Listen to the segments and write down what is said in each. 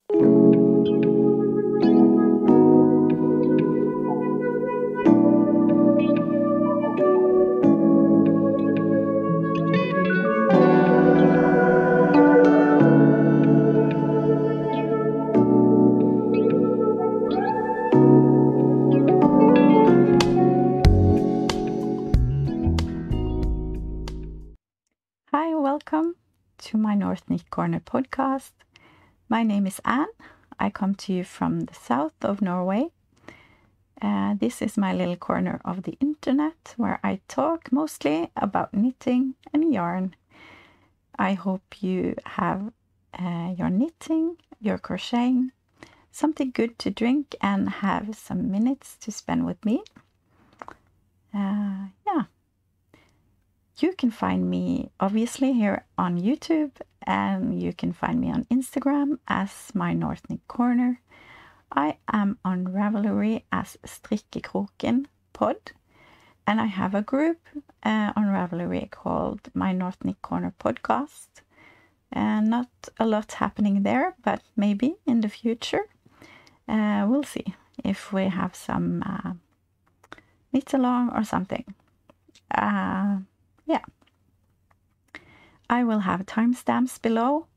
Hi, welcome to my North Knit Corner podcast. My name is Anne. I come to you from the south of Norway. This is my little corner of the internet where I talk mostly about knitting and yarn. I hope you have your knitting, your crocheting, something good to drink, and have some minutes to spend with me. You can find me obviously here on YouTube, and you can find me on Instagram as my North Knit Corner. I am on Ravelry as Strikkekrokenpod, and I have a group on Ravelry called my North Knit Corner podcast. And not a lot happening there, but maybe in the future. We'll see if we have some knit along or something. I will have timestamps below,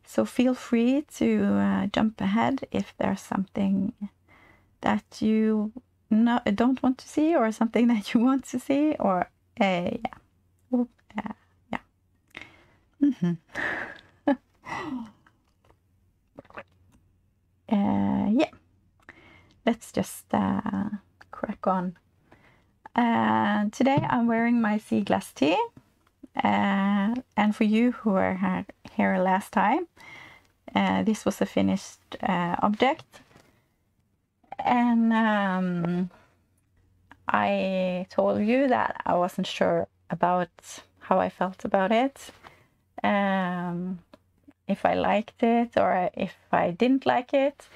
so feel free to jump ahead if there's something that you don't want to see, or something that you want to see, or Let's just crack on. Today I'm wearing my sea glass tee, and for you who were here last time, this was a finished object, and I told you that I wasn't sure about how I felt about it, if I liked it or if I didn't like it,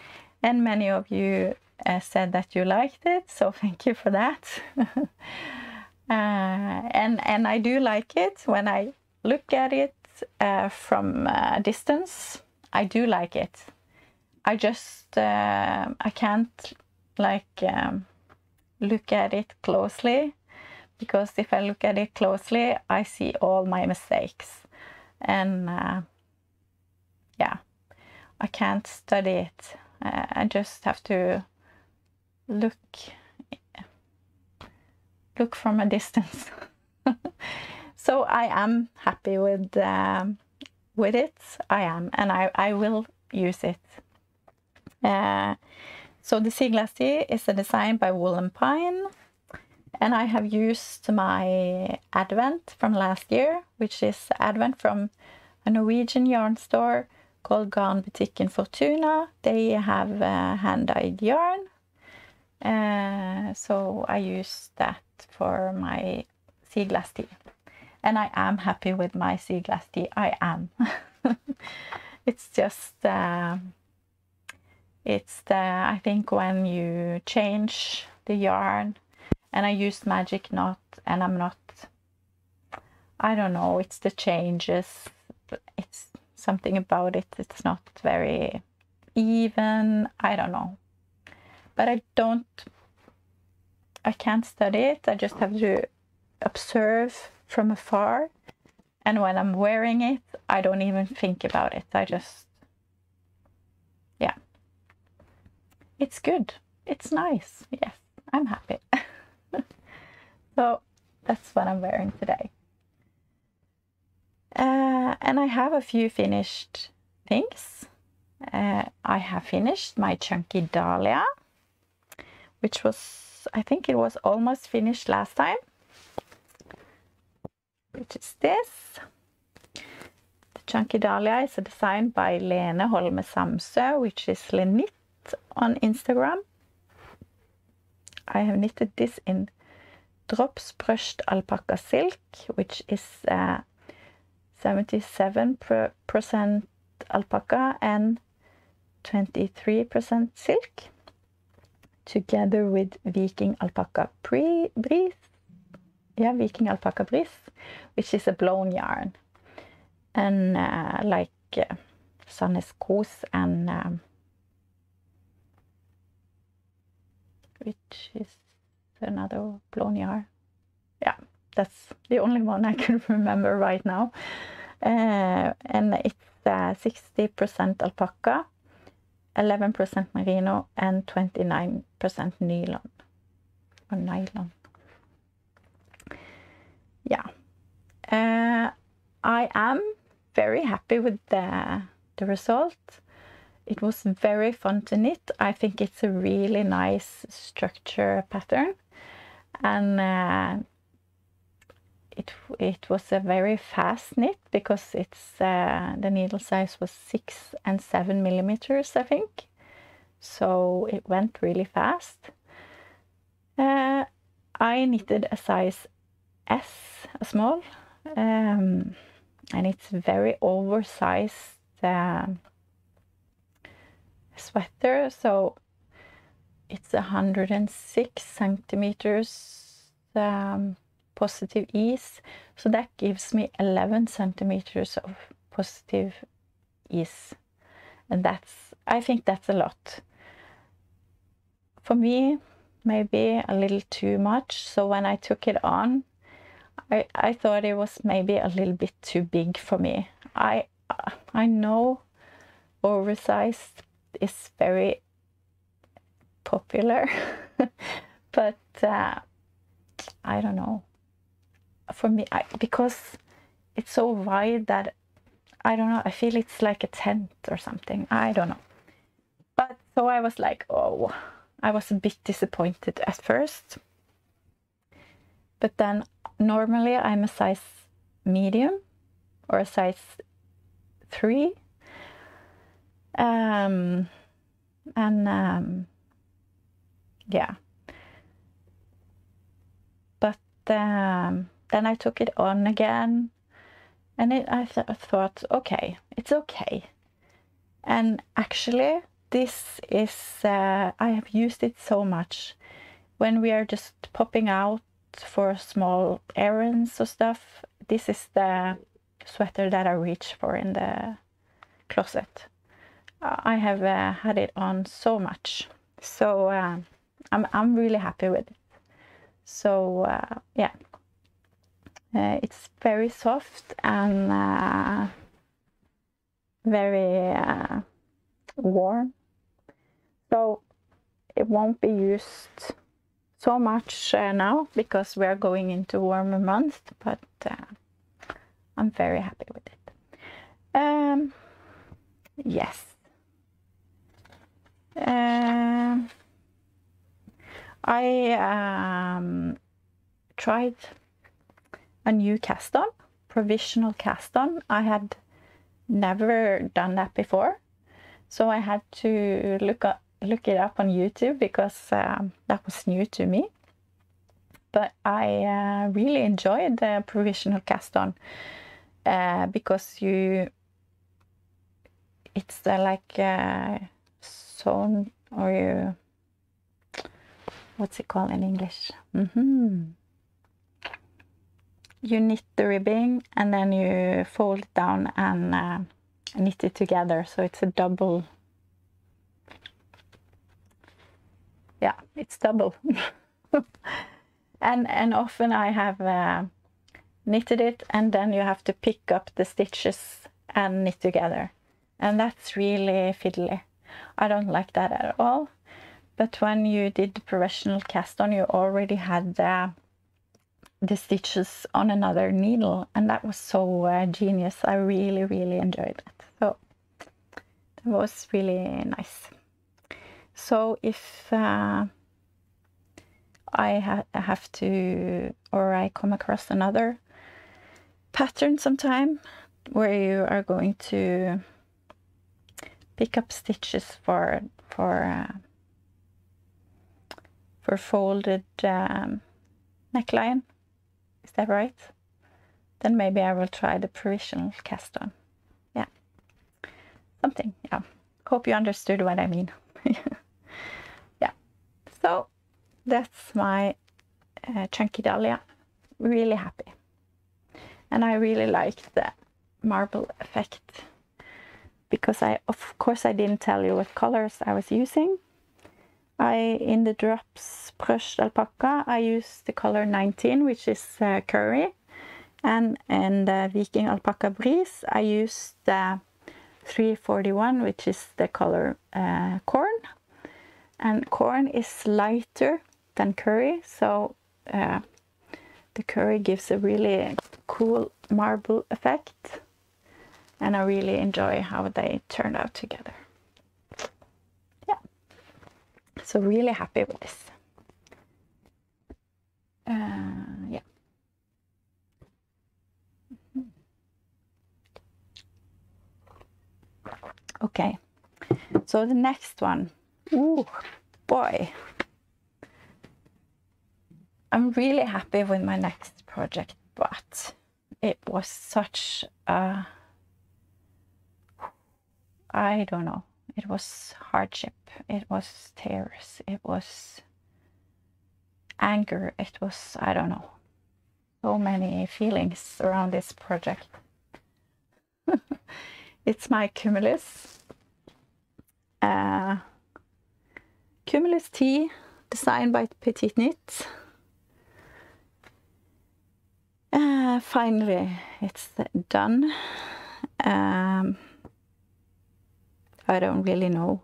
and many of you said that you liked it, so thank you for that. And I do like it when I look at it from a distance. I do like it. I just I can't look at it closely, because if I look at it closely, I see all my mistakes, and I can't study it. I just have to look from a distance. So I am happy with it. I am, and I will use it. So the sea glass tee is a design by Wool & Pine, and I have used my Advent from last year, which is Advent from a Norwegian yarn store called Garnbutikken Fortuna. They have hand-dyed yarn. So I use that for my sea glass tee, and I am happy with my sea glass tee. I am. It's just I think when you change the yarn, and I used magic knot, and I don't know, it's the changes, it's something about it, it's not very even, I don't know. But I can't study it. I just have to observe from afar. And when I'm wearing it, I don't even think about it. I just, it's good. It's nice. Yes, I'm happy. So that's what I'm wearing today. And I have a few finished things. I have finished my chunky Dahlia, which was, I think it was almost finished last time, which is this. The chunky Dahlia is a design by Lene Holme Samsø, which is Lenit on Instagram. I have knitted this in drops brushed alpaca silk, which is 77% alpaca and 23% silk, together with Viking Alpaca Bris. Yeah, Viking Alpaca Bris, which is a blown yarn. And like Sandnes Kos and which is another blown yarn. Yeah, that's the only one I can remember right now. And it's 60% alpaca, 11% merino, and 29% nylon. Or nylon. Yeah. I am very happy with the result. It was very fun to knit. I think it's a really nice structure pattern, and it was a very fast knit because it's the needle size was 6 and 7 millimeters, I think. So it went really fast. I knitted a size S, a small, and it's very oversized sweater, so it's 106 centimeters positive ease, so that gives me 11 centimeters of positive ease, and I think that's a lot. For me, maybe a little too much, so when I took it on, I thought it was maybe a little bit too big for me. I know oversized is very popular, but I don't know. For me, because it's so wide that I don't know, I feel it's like a tent or something. I don't know. But so I was like, oh, I was a bit disappointed at first. But then normally I'm a size medium or a size 3. Yeah. But then I took it on again, and I thought, okay, it's okay. And actually, this is, I have used it so much when we are just popping out for small errands or stuff. This is the sweater that I reach for in the closet. I have had it on so much, so I'm really happy with it. So yeah, it's very soft and very warm, so it won't be used so much now because we are going into warmer months, but I'm very happy with it. Yes. I tried a new cast on, provisional cast on. I had never done that before, so I had to look it up on YouTube because that was new to me. But I really enjoyed the provisional cast on because it's like sewn, or what's it called in English? You knit the ribbing and then you fold it down and knit it together, so it's a double. Yeah, it's double. and often I have knitted it and then you have to pick up the stitches and knit together, and that's really fiddly. I don't like that at all. But when you did the professional cast on, you already had the stitches on another needle, and that was so genius. I really, really enjoyed it. So that was really nice. So if I have to, or I come across another pattern sometime where you are going to pick up stitches for folded neckline, is that right? Then maybe I will try the provisional cast on. Yeah, something. Yeah, hope you understood what I mean. Yeah, so that's my chunky Dahlia. Really happy, and I really like the marble effect because of course I didn't tell you what colors I was using. In the drops brushed alpaca, I used the color 19, which is curry. And in the Viking alpaca breeze, I used the 341, which is the color corn. And corn is lighter than curry, so the curry gives a really cool marble effect. And I really enjoy how they turned out together. Yeah. So really happy with this. Yeah. Okay. So the next one. Ooh, boy. I'm really happy with my next project, but it was such a, I don't know, it was hardship, it was tears, it was anger, it was, I don't know, so many feelings around this project. It's my cumulus. Cumulus T, designed by Petit Knit. Finally, it's done. I don't really know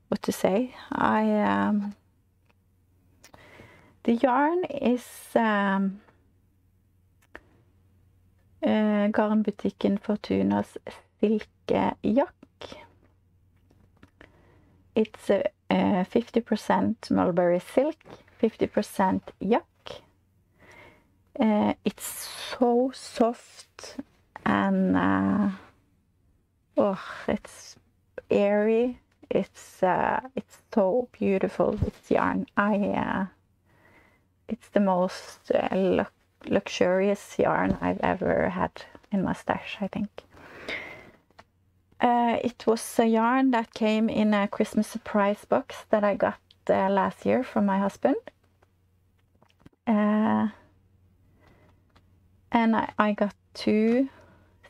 what to say. The yarn is Garnbutikken Fortuna's Silkejakk. It's 50% mulberry silk, 50% yak. It's so soft and oh, it's airy. It's so beautiful. This yarn. It's the most luxurious yarn I've ever had in my stash, I think. It was a yarn that came in a Christmas surprise box that I got last year from my husband. And I got 2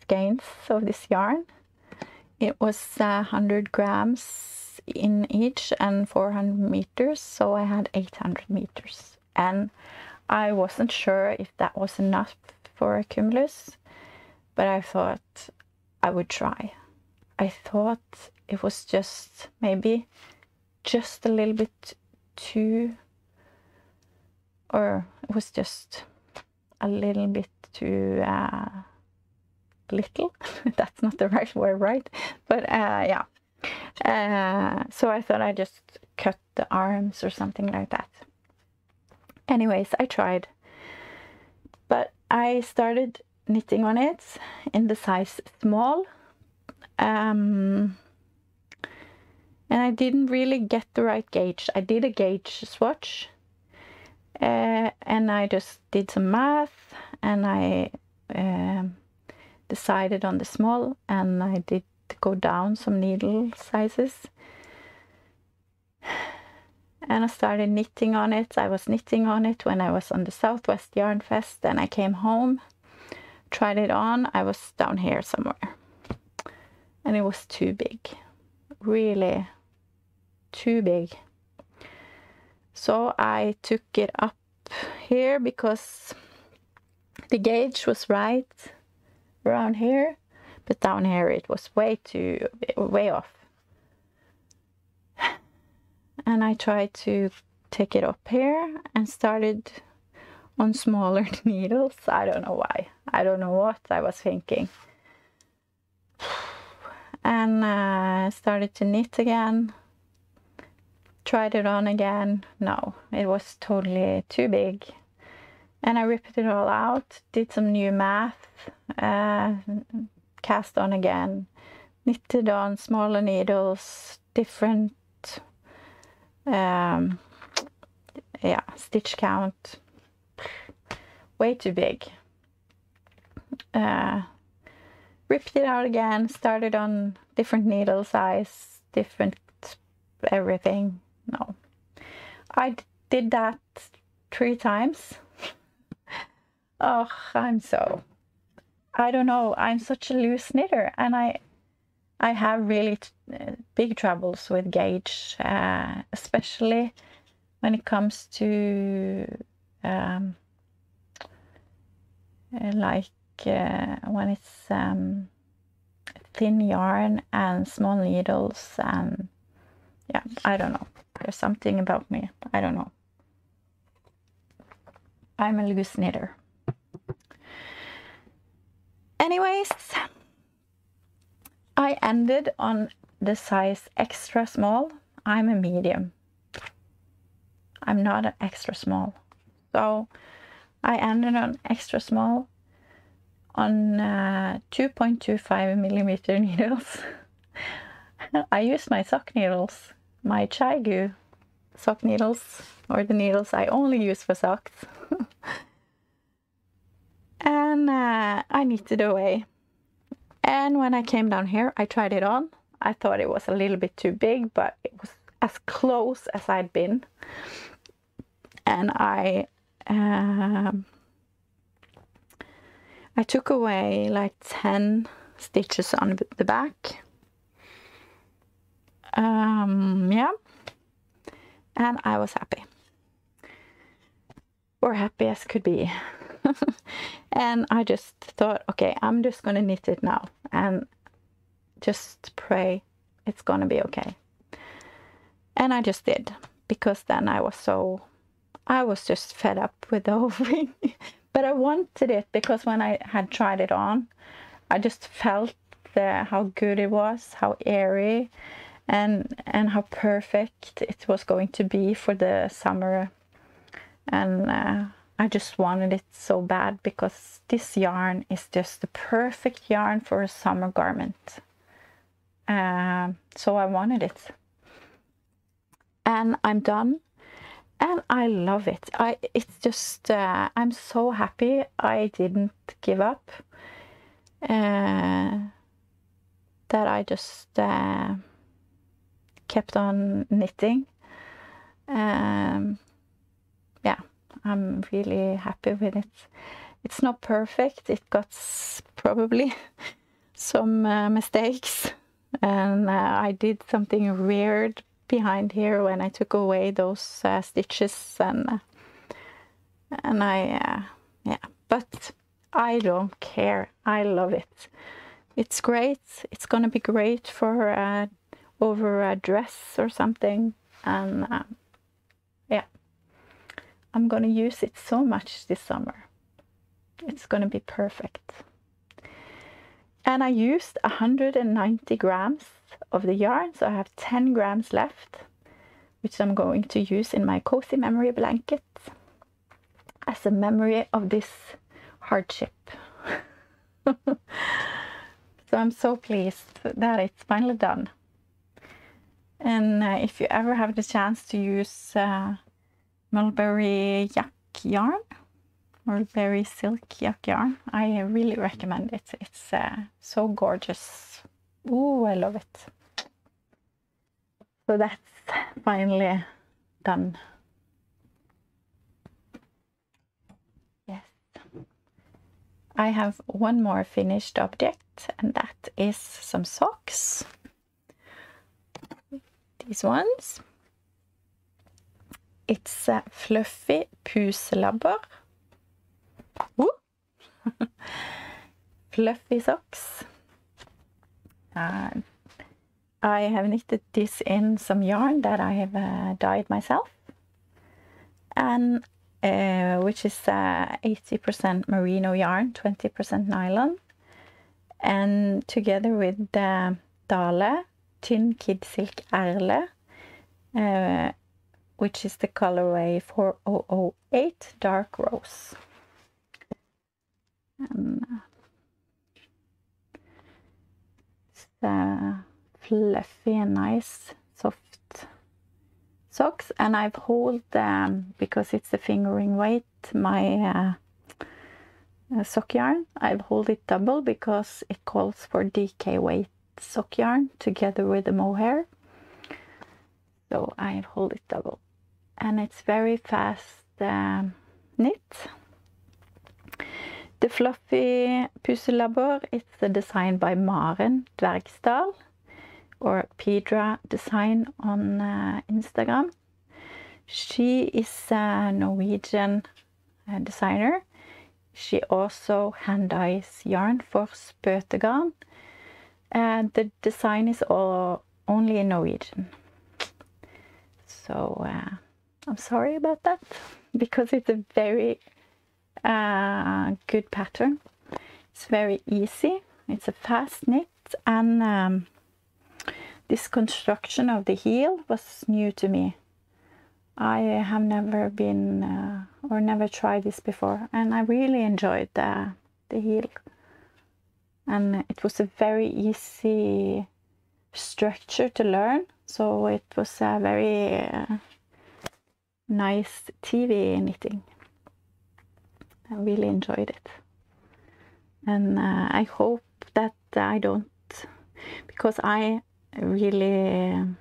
skeins of this yarn. It was 100 grams in each and 400 meters, so I had 800 meters. And I wasn't sure if that was enough for a cumulus, but I thought I would try. I thought it was just maybe just a little bit too, or it was just a little bit too little. That's not the right word, right? But yeah. So I thought I'd just cut the arms or something like that. Anyways, I tried. But I started knitting on it in the size small. And I didn't really get the right gauge. I did a gauge swatch. And I just did some math, and I decided on the small, and I did go down some needle sizes. And I started knitting on it. I was knitting on it when I was on the Southwest Yarn Fest, and I came home, tried it on. I was down here somewhere, and it was too big, really too big. So I took it up here because the gauge was right around here, but down here it was way off. And I tried to take it up here and started on smaller needles. I don't know why. I don't know what I was thinking. And I started to knit again. Tried it on again. No, it was totally too big. And I ripped it all out, did some new math, cast on again, knitted on smaller needles, different stitch count, way too big. Ripped it out again, started on different needle size, different everything. No, I did that 3 times. Oh, I don't know, I'm such a loose knitter, and I have really big troubles with gauge, especially when it comes to when it's thin yarn and small needles, and yeah, I don't know. There's something about me. I don't know. I'm a loose knitter. Anyways, I ended on the size extra small. I'm a medium. I'm not an extra small. So I ended on extra small on 2.25 millimeter needles. I use my sock needles, my Chaigu sock needles, or the needles I only use for socks. And I knitted away. And when I came down here, I tried it on. I thought it was a little bit too big, but it was as close as I'd been. And I took away like 10 stitches on the back. Yeah. And I was happy. Or happy as could be. And I just thought, okay, I'm just gonna knit it now and just pray it's gonna be okay. And I just did, because then I was just fed up with the whole thing. But I wanted it because when I had tried it on, I just felt how good it was, how airy, and how perfect it was going to be for the summer. And I just wanted it so bad, because this yarn is just the perfect yarn for a summer garment. So I wanted it. And I'm done. And I love it. It's just, I'm so happy I didn't give up. That I just kept on knitting. Yeah, I'm really happy with it. It's not perfect. It got probably some mistakes. And I did something weird behind here when I took away those stitches, and I yeah, but I don't care. I love it. It's great. It's gonna be great for over a dress or something, and yeah, I'm gonna use it so much this summer. It's gonna be perfect. And I used 190 grams of the yarn, so I have 10 grams left, which I'm going to use in my cozy memory blanket as a memory of this hardship. So I'm so pleased that it's finally done. And if you ever have the chance to use mulberry yak yarn, mulberry silk yak yarn, I really recommend it. It's so gorgeous. Ooh, I love it. So that's finally done. Yes. I have one more finished object, and that is some socks. These ones. It's a fluffy puselabber. Ooh. Fluffy socks. I have knitted this in some yarn that I have dyed myself, and which is 80% merino yarn, 20% nylon, and together with the Dahlia Thin Kid Silk Erle, which is the colorway 4008 Dark Rose. And it's fluffy and nice, soft socks, and I've hold because it's the fingering weight, my sock yarn. I've hold it double because it calls for DK weight sock yarn together with the mohair. So I've hold it double, and it's very fast knit. The fluffy puselabber is designed by Maren Dvergsdal, or Pedra Design on Instagram. She is a Norwegian designer. She also hand dyes yarn for Spøtegarn. And the design is all only in Norwegian. So I'm sorry about that, because it's a very good pattern. It's very easy. It's a fast knit, and this construction of the heel was new to me. I have never been or never tried this before, and I really enjoyed the heel. And it was a very easy structure to learn, so it was a very nice TV knitting. I really enjoyed it, and I hope that I don't, because I really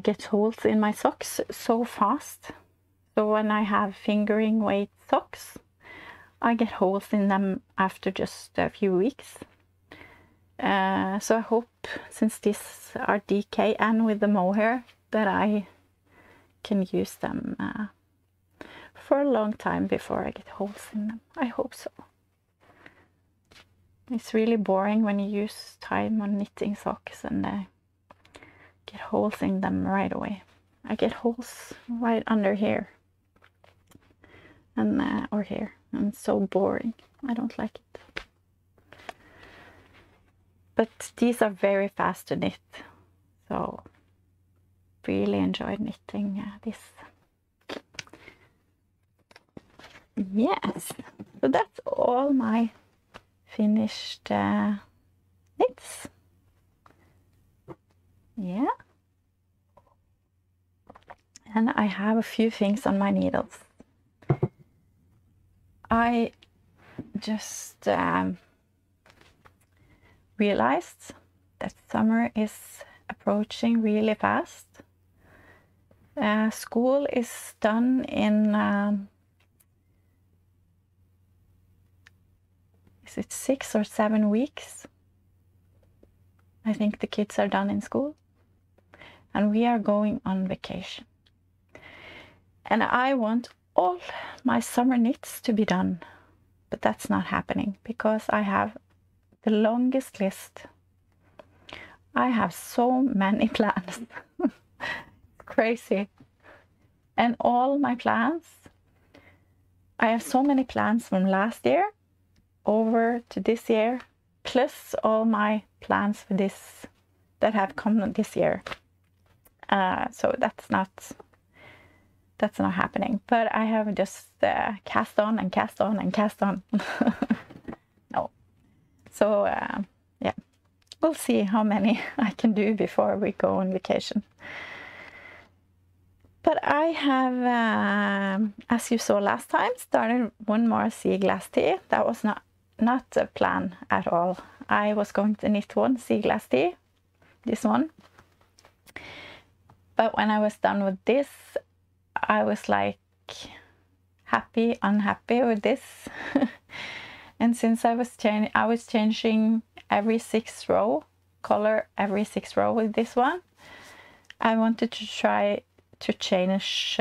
get holes in my socks so fast. So when I have fingering weight socks, I get holes in them after just a few weeks. So I hope, since these are DK and with the mohair, that I can use them for a long time before I get holes in them. I hope so. It's really boring when you use time on knitting socks and get holes in them right away. I get holes right under here and or here, and it's so boring. I don't like it. But these are very fast to knit, so really enjoyed knitting this. Yes, so that's all my finished knits. Yeah, and I have a few things on my needles. I just realized that summer is approaching really fast. School is done in is it 6 or 7 weeks? I think the kids are done in school, and we are going on vacation. And I want all my summer knits to be done, but that's not happening because I have the longest list. I have so many plans. Crazy. And all my plans, I have so many plans from last year over to this year, plus all my plans for this that have come this year. So that's not happening. But I have just cast on and cast on and cast on. No. So yeah, we'll see how many I can do before we go on vacation. But I have, as you saw last time, started one more sea glass tee. That was not a plan at all. I was going to knit one sea glass tee, this one. But when I was done with this, I was like happy, unhappy with this. And since I was changing every 6th row, color every 6th row with this one, I wanted to try to change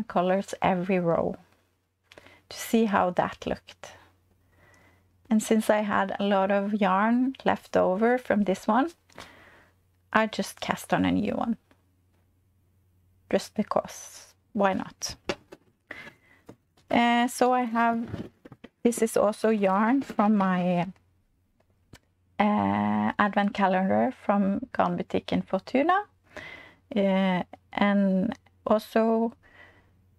colors every row to see how that looked. And since I had a lot of yarn left over from this one, I just cast on a new one. Just because, why not? So I have, this is also yarn from my advent calendar from Garnbutikken Fortuna. And also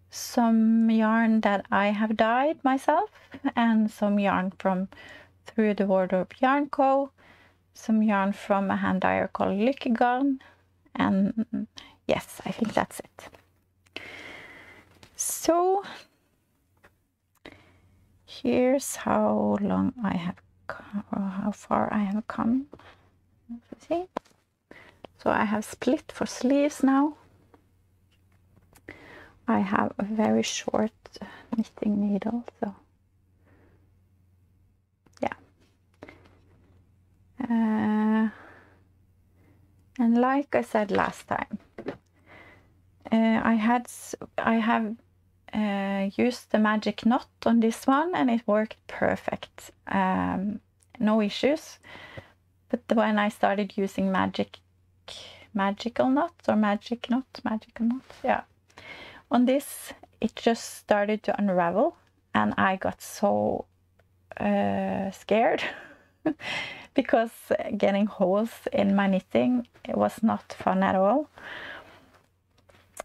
some yarn that I have dyed myself, and some yarn from Through the Wardrobe Yarn Co., some yarn from a hand dyer called Lykkegarn, and yes, I think that's it. So here's how long I have or how far I have come. Let's see. So I have split for sleeves now. I have a very short knitting needle, so yeah. And like I said last time, I have used the magic knot on this one and it worked perfect. No issues. But when I started using magical knot, yeah, on this, it just started to unravel and I got so scared because getting holes in my knitting, it was not fun at all.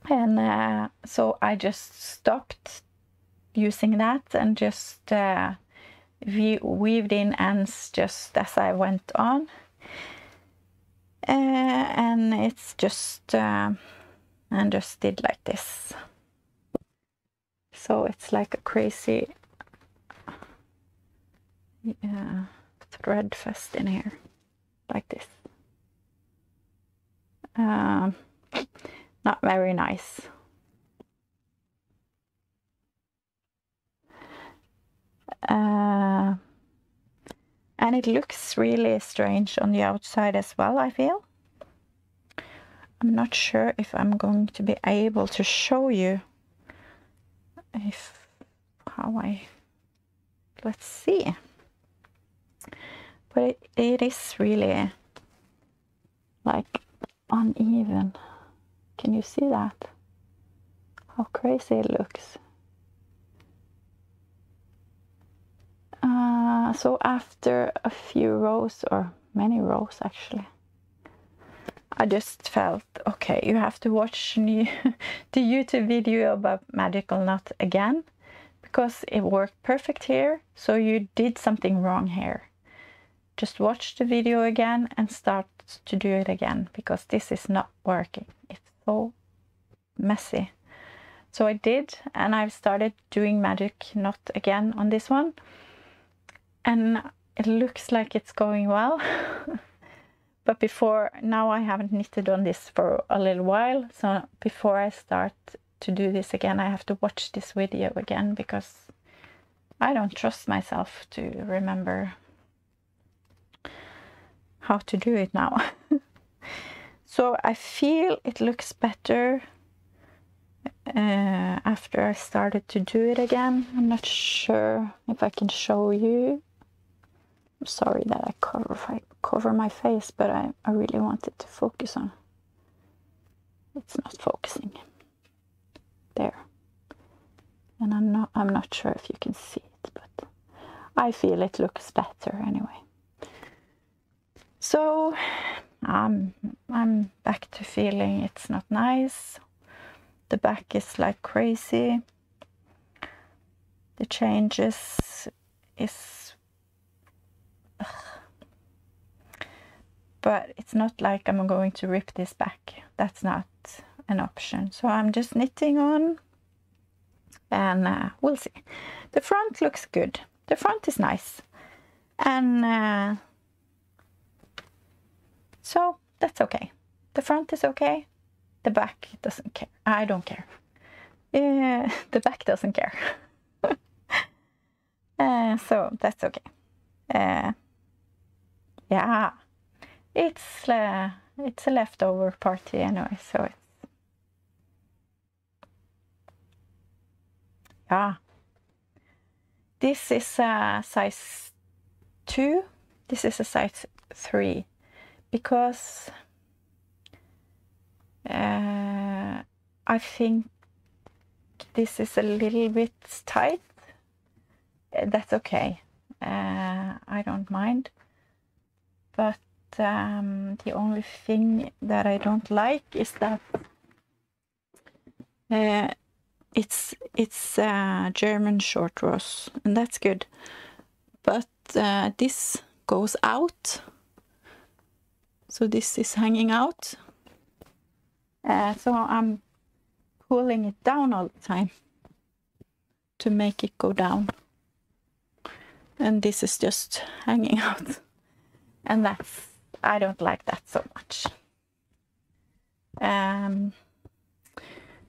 And so I just stopped using that and just weaved in ends just as I went on. And it's just, and just did like this. So it's like a crazy thread fest in here, like this. Not very nice. And it looks really strange on the outside as well, I feel. I'm not sure if I'm going to be able to show you let's see. But it is really like uneven. Can you see that? How crazy it looks. So after a few rows, or many rows actually, I just felt, okay, you have to watch the YouTube video about magical knot again, because it worked perfect here, so you did something wrong here. Just watch the video again and start to do it again, because this is not working. It's so messy. So I did, and I've started doing magic knot again on this one, and it looks like it's going well. But now I haven't knitted on this for a little while, so before I start to do this again, I have to watch this video again, because I don't trust myself to remember how to do it now. So I feel it looks better after I started to do it again. I'm not sure if I can show you. I'm sorry that I cover my face, but I really wanted to focus on. It's not focusing. There. And I'm not sure if you can see it, but I feel it looks better anyway. So I'm back to feeling it's not nice. The back is like crazy. The changes is, but it's not like I'm going to rip this back. That's not an option. So I'm just knitting on, and we'll see. The front looks good. The front is nice, and so that's okay. The front is okay. The back doesn't care. I don't care. The back doesn't care. So that's okay. Yeah, it's a leftover party anyway, so it's, yeah. This is a size 2. This is a size 3, because I think this is a little bit tight. That's okay. I don't mind. But the only thing that I don't like is that it's German short rows, and that's good. But this goes out, so this is hanging out. So I'm pulling it down all the time to make it go down, and this is just hanging out, and I don't like that so much.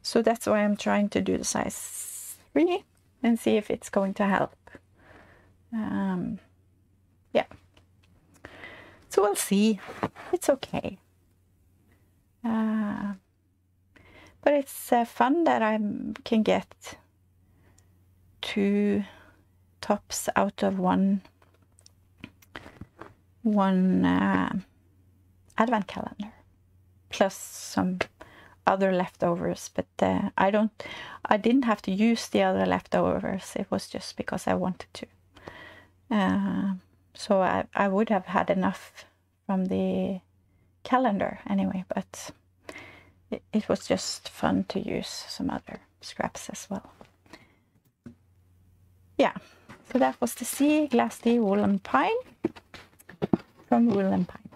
So that's why I'm trying to do the size 3 and see if it's going to help. Yeah. So we'll see. It's okay. But it's fun that I can get 2 tops out of one advent calendar, plus some other leftovers, but I didn't have to use the other leftovers. It was just because I wanted to. So I would have had enough from the calendar anyway, but it was just fun to use some other scraps as well. Yeah, so that was the Sea Glass Tea Woolen Pine from Woolen Pine.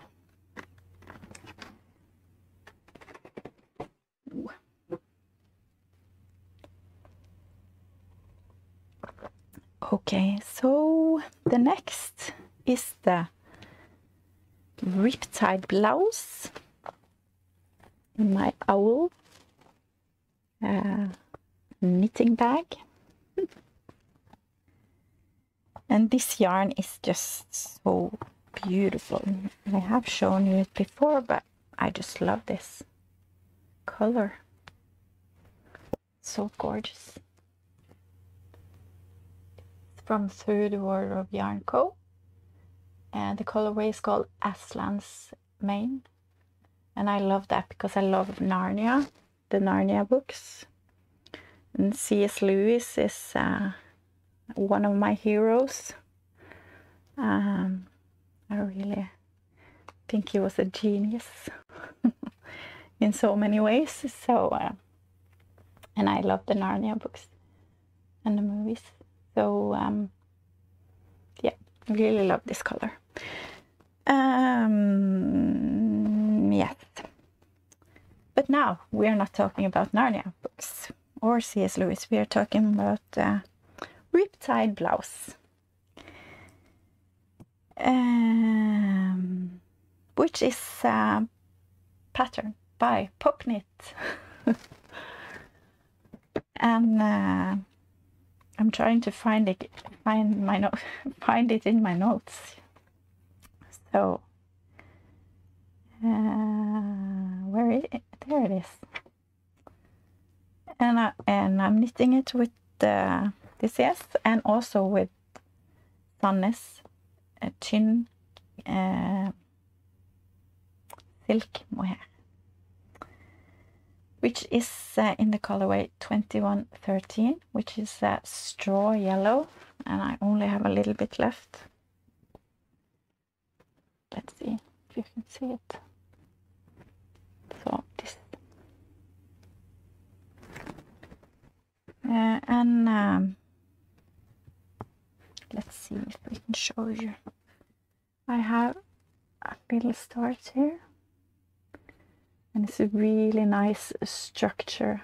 Okay, so the next is the Riptide blouse in my owl knitting bag. And this yarn is just so beautiful. I have shown you it before, but I just love this color. So gorgeous. It's from Through the World of Yarn Co. And the colorway is called Aslan's Mane. And I love that because I love Narnia, the Narnia books. And C.S. Lewis is one of my heroes. I really think he was a genius in so many ways. So, and I love the Narnia books and the movies. So, yeah, really love this color. Yes. But now we are not talking about Narnia books or C.S. Lewis. We are talking about Riptide blouse, which is patterned by Popknit. And I'm trying to find it in my notes. So where is it? There it is. And I'm knitting it with DCS and also with Sannes chin silk mohair, which is in the colorway 2113, which is straw yellow, and I only have a little bit left. Let's see if you can see it. So this, and let's see if we can show you. I have a little start here, and it's a really nice structure.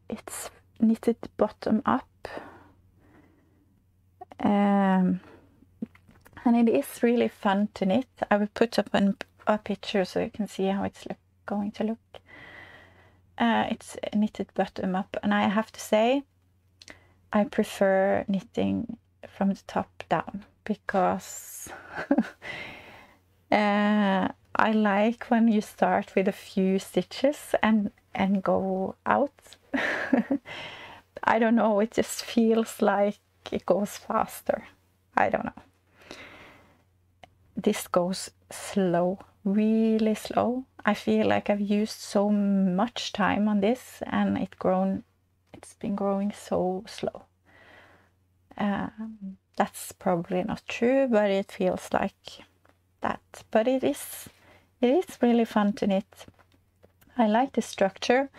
It's knitted bottom up, and it is really fun to knit. I will put up a picture so you can see how it's going to look. It's knitted bottom up, and I have to say I prefer knitting from the top down because I like when you start with a few stitches and go out. I don't know, it just feels like it goes faster. I don't know. This goes slow, really slow. I feel like I've used so much time on this and it's been growing so slow. That's probably not true, but it feels like that. But it is really fun to knit. I like the structure,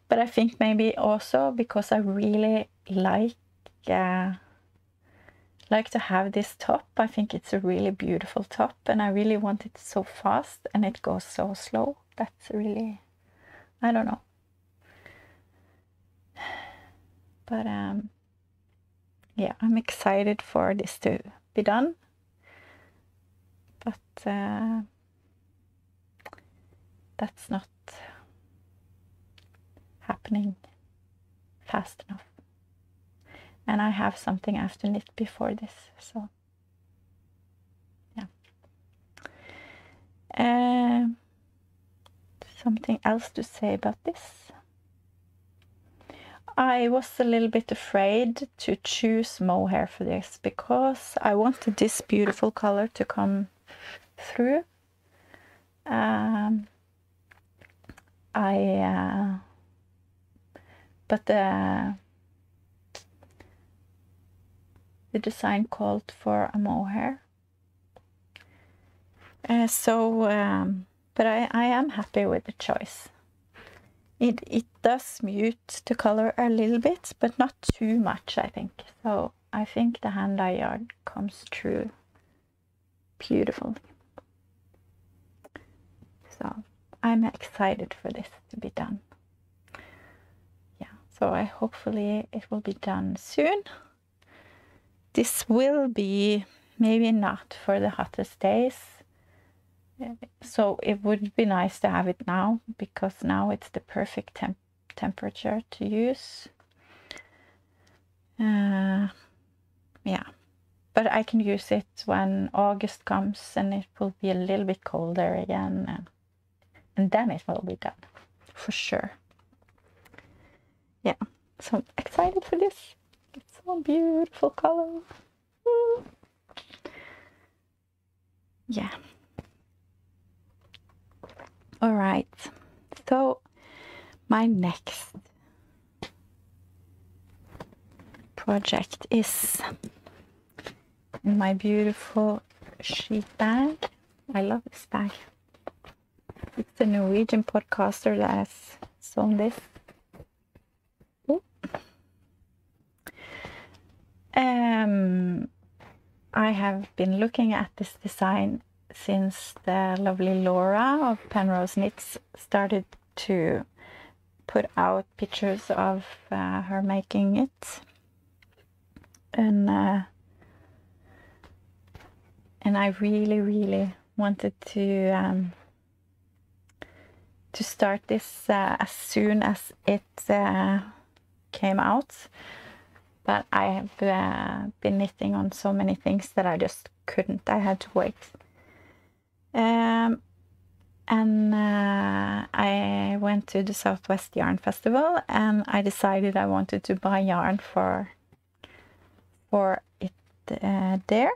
but I think maybe also because I really like to have this top. I think it's a really beautiful top, and I really want it so fast, and it goes so slow. That's really, I don't know. But yeah, I'm excited for this to be done. But that's not happening fast enough. And I have something I have to knit before this, so Something else to say about this. I was a little bit afraid to choose mohair for this because I wanted this beautiful color to come through. But the design called for a mohair. But I am happy with the choice. It does mute the color a little bit, but not too much, I think. So I think the hand-dyed yarn comes through beautifully. So I'm excited for this to be done. Yeah, so hopefully it will be done soon. This will be maybe not for the hottest days. So it would be nice to have it now, because now it's the perfect temperature to use. Yeah, but I can use it when August comes and it will be a little bit colder again, and then it will be done for sure. Yeah, so I'm excited for this. It's so beautiful color. Woo. Yeah. All right, so my next project is in my beautiful sheet bag. I love this bag. It's a Norwegian podcaster that has sewn this. Ooh. I have been looking at this design since the lovely Laura of Penrose Knits started to put out pictures of her making it, and I really wanted to start this as soon as it came out, but I have been knitting on so many things that I just couldn't. I had to wait. I went to the Southwest Yarn Festival and I decided I wanted to buy yarn for it there.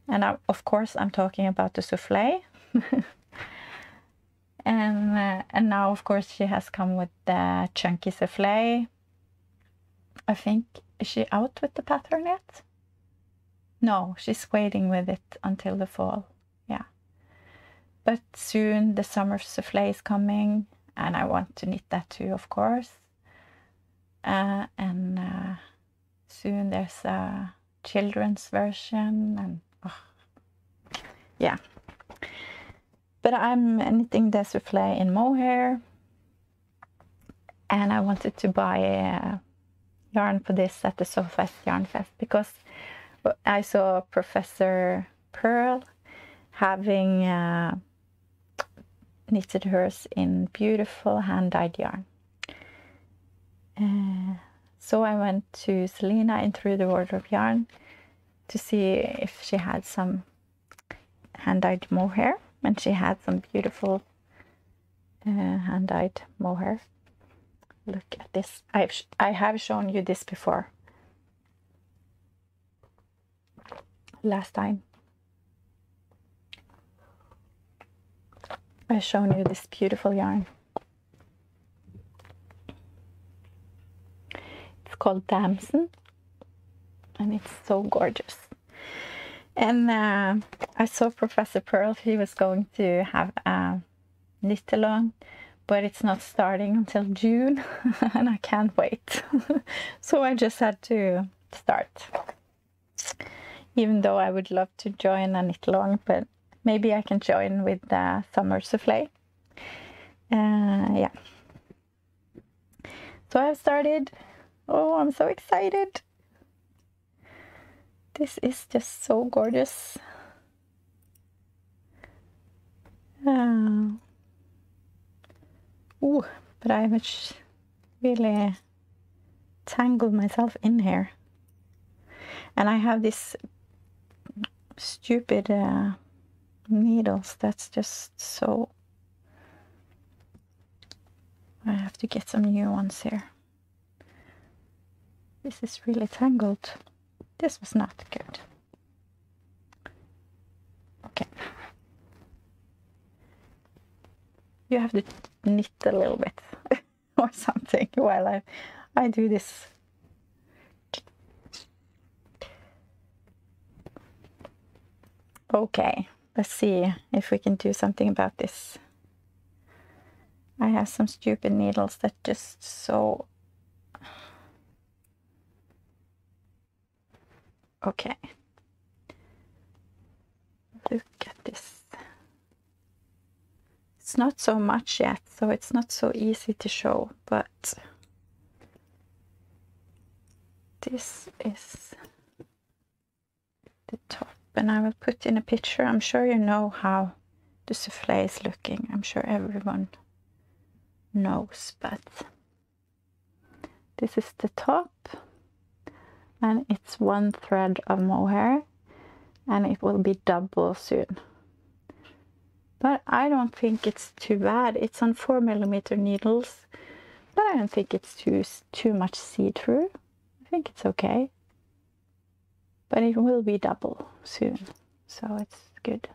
And of course I'm talking about the souffle. And now of course she has come with the chunky souffle. I think, is she out with the pattern yet? No, she's waiting with it until the fall. Yeah. But soon the summer souffle is coming, and I want to knit that too, of course. Soon there's a children's version, and yeah. But I'm knitting the souffle in mohair, and I wanted to buy yarn for this at the Southwest Yarn Fest because I saw Professor Purl having knitted hers in beautiful hand-dyed yarn. So I went to Selena in Through the Wardrobe Yarn to see if she had some hand-dyed mohair, and she had some beautiful hand-dyed mohair. Look at this. I have shown you this before. Last time I've shown you this beautiful yarn. It's called Damson, and it's so gorgeous. And I saw Professor Purl. He was going to have a knit along, but it's not starting until June, and I can't wait. So I just had to start. Even though I would love to join a knit along, but maybe I can join with the summer souffle. Yeah. So I've started. Oh, I'm so excited. This is just so gorgeous. Ooh, but I must really tangled myself in here. And I have this stupid needles. That's just so... I have to get some new ones here. This is really tangled. This was not good. Okay. You have to knit a little bit or something while I do this. Okay, let's see if we can do something about this. I have some stupid needles that just so... Okay. Look at this. It's not so much yet, so it's not so easy to show, but this is the top, and I will put in a picture. I'm sure you know how the souffle is looking. I'm sure everyone knows, but this is the top, and it's one thread of mohair, and it will be double soon. But I don't think it's too bad. It's on 4mm needles, but I don't think it's too much see-through. I think it's okay. But it will be double soon, so it's good.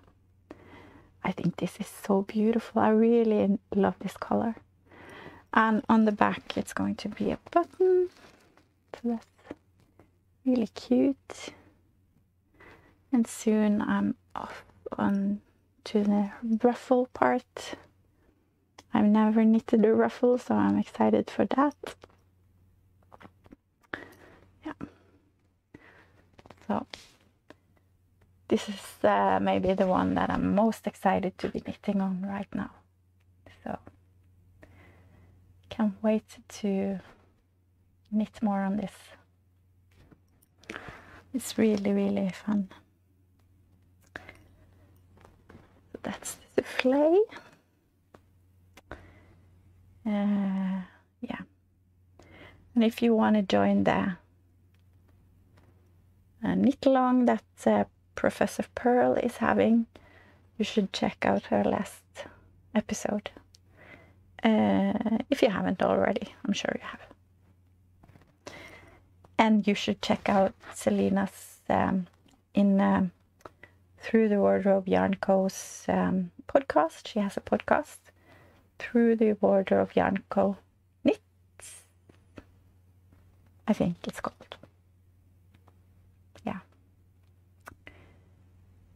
I think this is so beautiful. I really love this color. And on the back it's going to be a button. So that's really cute. And soon I'm off on to the ruffle part. I've never knitted a ruffle, so I'm excited for that. Yeah. So this is maybe the one that I'm most excited to be knitting on right now. So can't wait to knit more on this. It's really, really fun. So that's the souffle. Yeah. And if you want to join the knit along that Professor Purl is having, you should check out her last episode. If you haven't already, I'm sure you have. And you should check out Selena's Through the Wardrobe Yarn Co.'s podcast. She has a podcast, Through the Wardrobe Yarn Co. Knits, I think it's called. Yeah.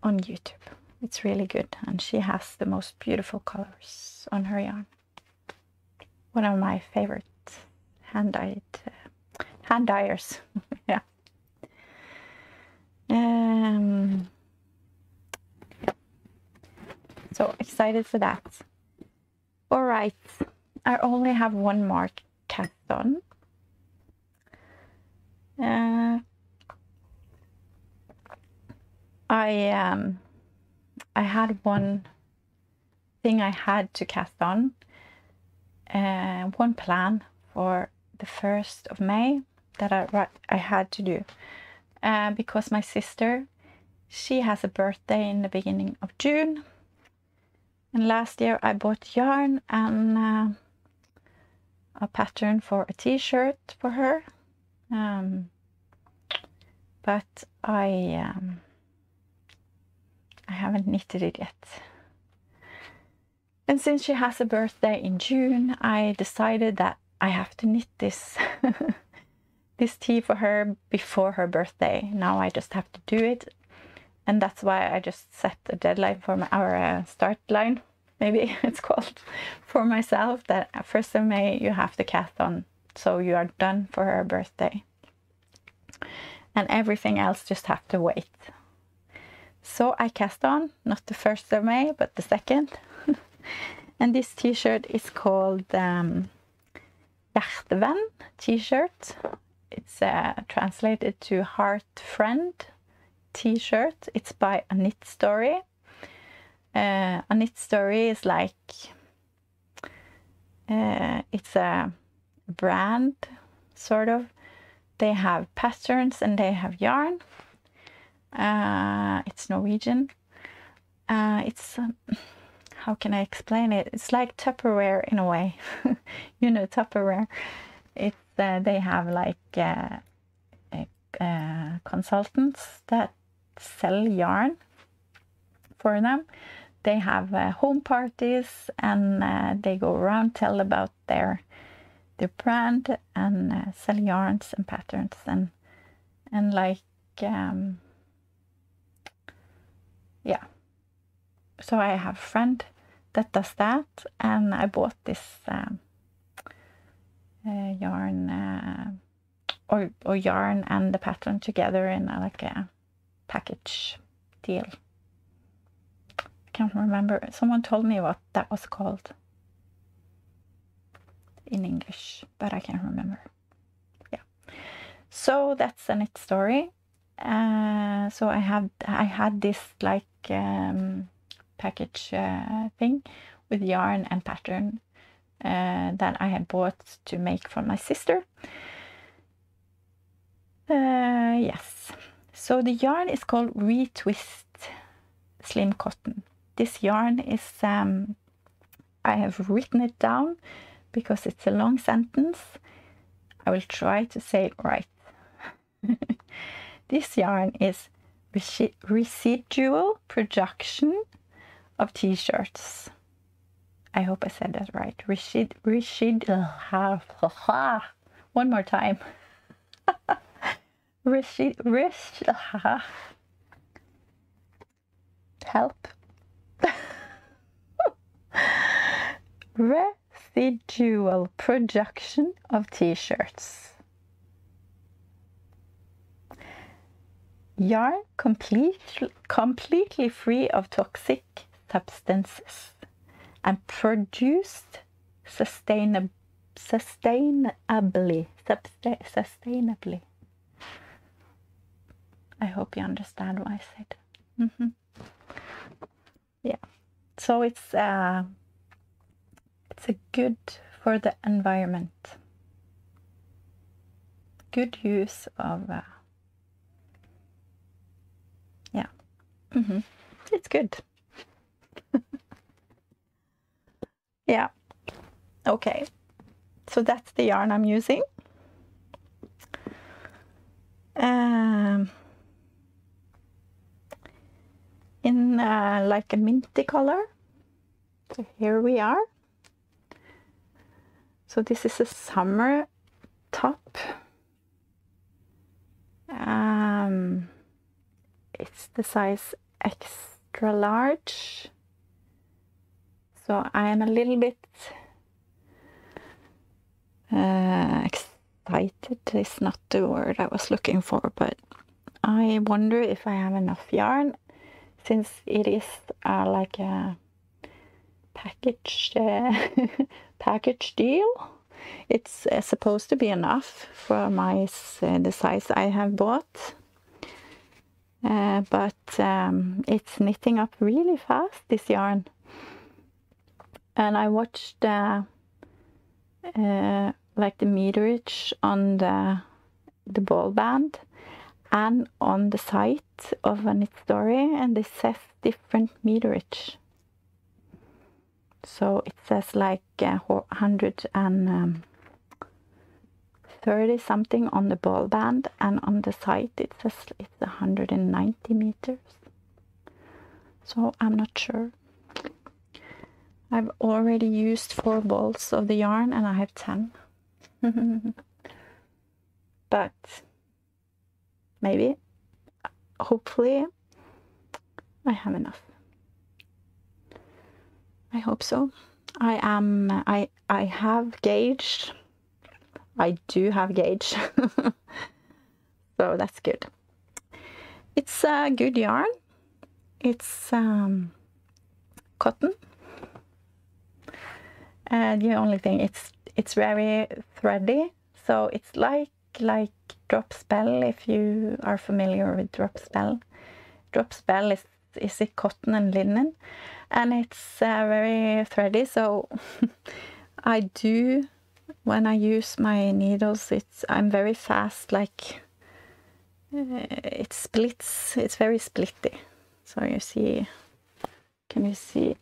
On YouTube. It's really good, and she has the most beautiful colors on her yarn. One of my favorite hand dyers. Yeah. So excited for that. All right, I only have one more cast on. I had one thing I had to cast on, one plan for the 1st of May that I had to do, because my sister, she has a birthday in the beginning of June, and last year I bought yarn and a pattern for a t-shirt for her, but I haven't knitted it yet. And since she has a birthday in June, I decided that I have to knit this this tee for her before her birthday. Now I just have to do it, and that's why I just set a deadline for our start line, maybe it's called, for myself, that 1st of May you have to cast on, so you are done for her birthday, and everything else just have to wait. So I cast on, not the 1st of May, but the 2nd. And this t-shirt is called Hjertevenn t-shirt. It's translated to Heart Friend t-shirt. It's by A Knit Story. A Knit Story is like, it's a brand, sort of. They have patterns and they have yarn. It's Norwegian. it's how can I explain it? It's like Tupperware in a way. You know Tupperware. It's they have like consultants that sell yarn for them. They have home parties, and they go around tell about their brand and sell yarns and patterns and like yeah. So I have a friend that does that, and I bought this yarn or yarn and the pattern together in like a package deal. I can't remember. Someone told me what that was called in English, but I can't remember. Yeah. So that's a knit story. So I had this like package thing with yarn and pattern that I had bought to make for my sister. Yes. So the yarn is called Retwist Slim Cotton. This yarn is, I have written it down because it's a long sentence. I will try to say it right. This yarn is residual production of T-shirts. I hope I said that right. One more time. Help. Residual production of T-shirts. Yarn completely free of toxic substances and produced sustainably. I hope you understand what I said. Yeah, so it's a good for the environment. Good use of yeah. It's good. Yeah. Okay. So that's the yarn I'm using. In like a minty color. So here we are. So this is a summer top. It's the size extra large. So I am a little bit excited is not the word I was looking for, but I wonder if I have enough yarn, since it is like a package deal. It's supposed to be enough for my the size I have bought, but it's knitting up really fast, this yarn. And I watched like the meterage on the ball band and on the site of a knit story, and it says different meterage. So it says like 130 something on the ball band, and on the site it says it's 190 meters. So I'm not sure. I've already used 4 balls of the yarn and I have 10. But maybe, hopefully, I have enough. I hope so. I have gauged. I do have gauge. So that's good. It's a good yarn. It's cotton. The only thing, it's very thready, so it's like drop spell, if you are familiar with drop spell. Drop spell is it cotton and linen, and it's very thready. So I do, when I use my needles, I'm very fast. Like it splits. It's very splitty. So you see Can you see?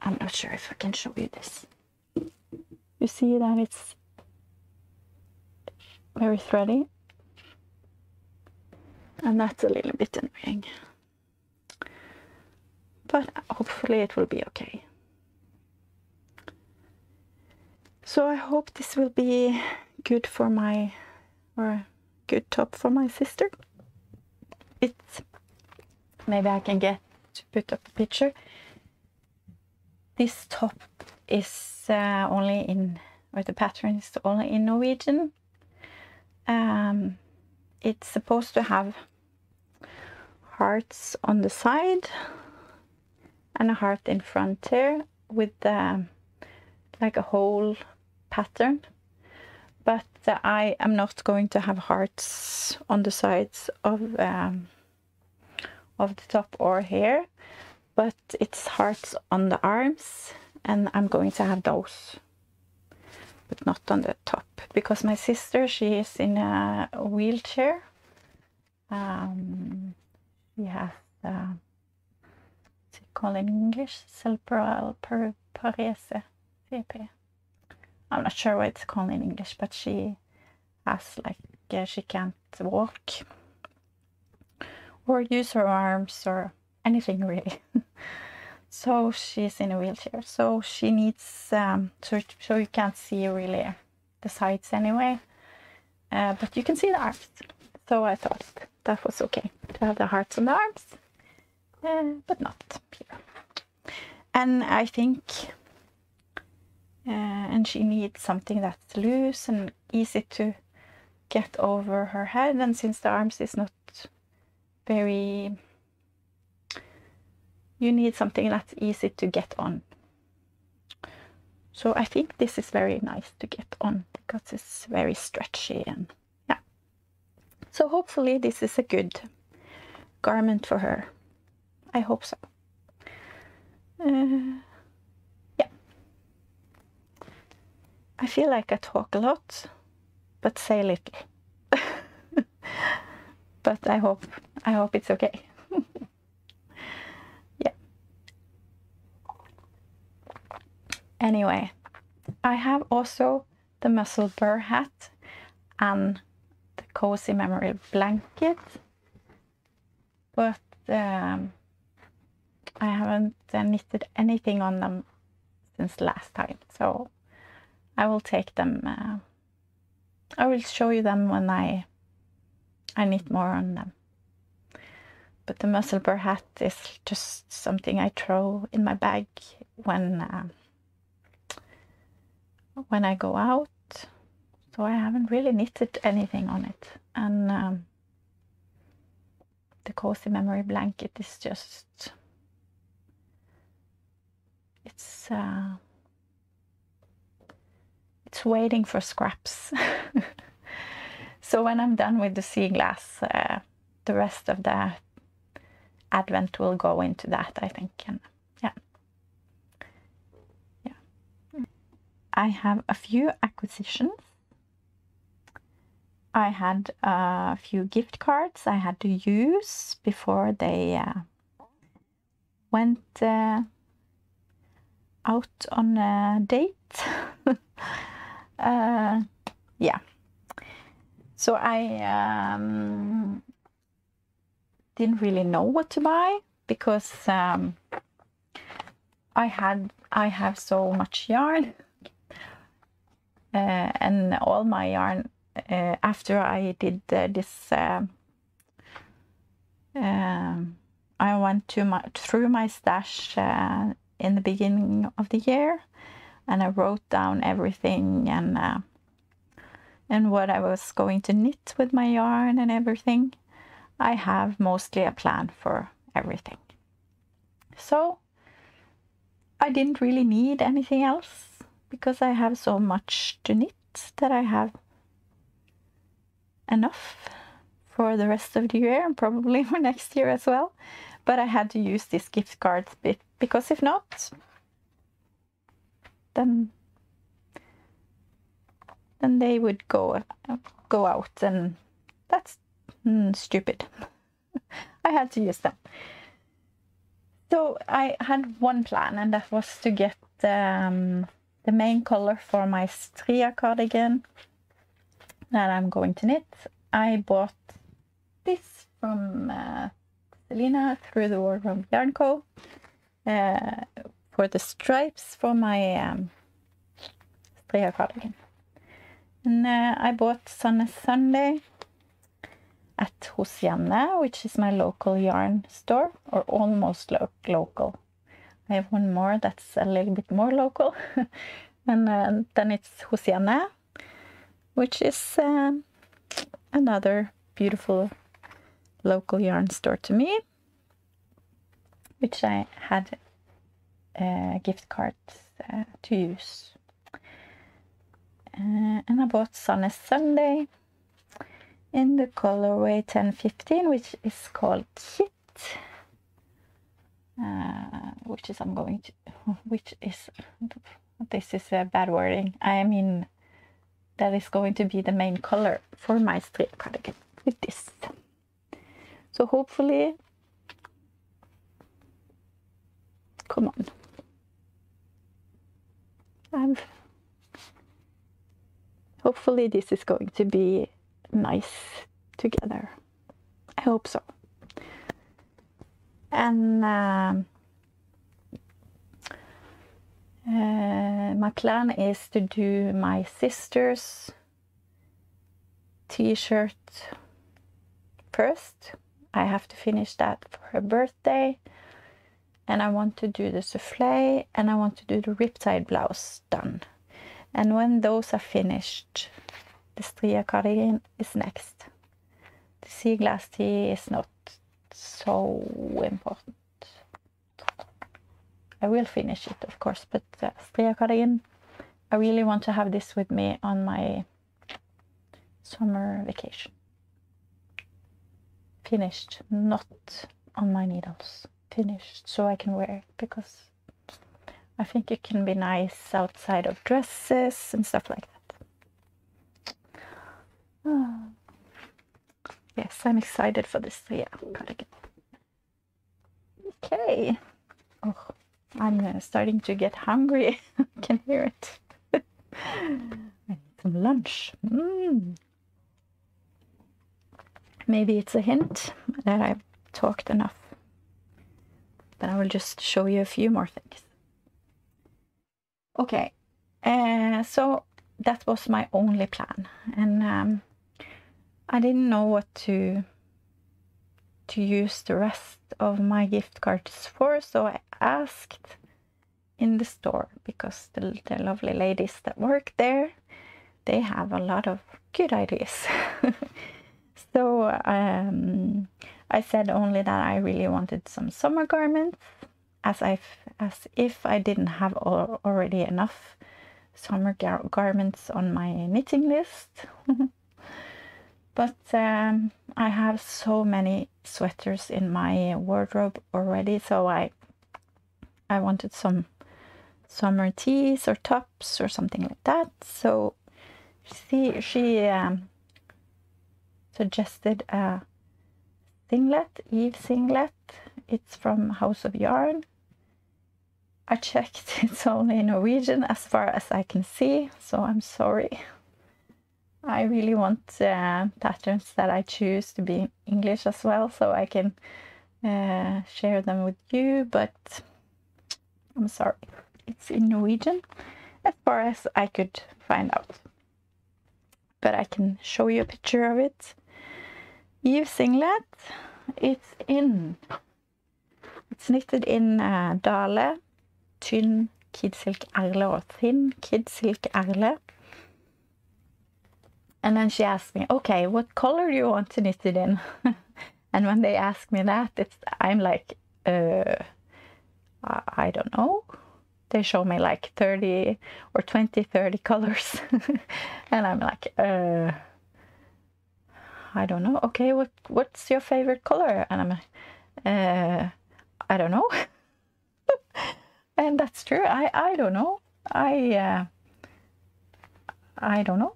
I'm not sure if I can show you this. You see that it's very thready, and that's a little bit annoying, but hopefully it will be okay. So I hope this will be good for or a good top for my sister. Maybe I can get to put up a picture. This top is only in, or the pattern is only in Norwegian. It's supposed to have hearts on the side and a heart in front here with like a whole pattern, but I am not going to have hearts on the sides of the top or here, but it's hearts on the arms, and I'm going to have those, but not on the top, because my sister, she is in a wheelchair. She has what's it called in English? Cerebral parese. CP. I'm not sure what it's called in English, but she has like she can't walk or use her arms or anything really. So she's in a wheelchair, so she needs so you can't see really the sides anyway, but you can see the arms. So I thought that was okay to have the hearts on the arms, but not here. And I think and she needs something that's loose and easy to get over her head, and since the arms is not very, you need something that's easy to get on. So I think this is very nice to get on because it's very stretchy, and yeah. So hopefully this is a good garment for her. I hope so. Yeah. I feel like I talk a lot, but say little. But I hope it's okay. Yeah. Anyway, I have also the mussel burr hat and the cozy memory blanket, but I haven't knitted anything on them since last time, so I will take them. I will show you them when I knit more on them. But the mussel burr hat is just something I throw in my bag when I go out. So I haven't really knitted anything on it. And the cozy memory blanket is just, it's waiting for scraps. So when I'm done with the sea glass, the rest of the Advent will go into that, I think. And yeah. I have a few acquisitions. I had a few gift cards I had to use before they went out on a date. Yeah. So I didn't really know what to buy because I have so much yarn, and all my yarn after I did this. I went through my stash in the beginning of the year, and I wrote down everything and what I was going to knit with my yarn and everything. I have mostly a plan for everything. So I didn't really need anything else because I have so much to knit that I have enough for the rest of the year and probably for next year as well. But I had to use these gift cards because if not, then they would go out, and that's stupid. I had to use them. So I had one plan, and that was to get the main color for my Stria cardigan that I'm going to knit. I bought this from Selena through the Wardrobe Yarn Co. For the stripes for my Stria cardigan. And I bought Sunday at Hosianne, which is my local yarn store, or almost local. I have one more that's a little bit more local, and then it's Hosianne, which is another beautiful local yarn store to me, which I had gift cards to use. And I bought Sunday in the colorway 1015, which is called Kit, this is a bad wording. I mean, that is going to be the main color for my Stria cardigan with this. So hopefully, come on. Hopefully this is going to be nice together. I hope so. And my plan is to do my sister's T-shirt first. I have to finish that for her birthday, and I want to do the souffle, and I want to do the Riptide blouse done. And when those are finished, the Stria cardigan is next. The sea glass tee is not so important. I will finish it, of course, but Stria cardigan, I really want to have this with me on my summer vacation. Finished, not on my needles. Finished, so I can wear it, because I think it can be nice outside of dresses and stuff like that. Yes, I'm excited for this Stria cardigan. Okay. Oh, I'm starting to get hungry. I can hear it. I need some lunch. Maybe it's a hint that I've talked enough. But I will just show you a few more things. Okay, so that was my only plan, and I didn't know what to use the rest of my gift cards for, so I asked in the store, because the lovely ladies that work there, they have a lot of good ideas. So I said only that I really wanted some summer garments, as if I didn't have already enough summer garments on my knitting list. But I have so many sweaters in my wardrobe already, so I wanted some summer tees or tops or something like that. So she suggested a singlet, Eve singlet. It's from House of Yarn. I checked, it's only in Norwegian as far as I can see, so I'm sorry. I really want patterns that I choose to be English as well, so I can share them with you, but I'm sorry. It's in Norwegian as far as I could find out. But I can show you a picture of it. Eve singlet, it's knitted in Dahlia, tynn kid silk erle or thin kid silk erle. And then she asked me, okay, what color do you want to knit it in? And when they ask me that, I'm like, I don't know. They show me like 30 or 20, 30 colors. And I'm like, I don't know. Okay, what's your favorite color? And I'm like, I don't know. And that's true. I don't know. I don't know.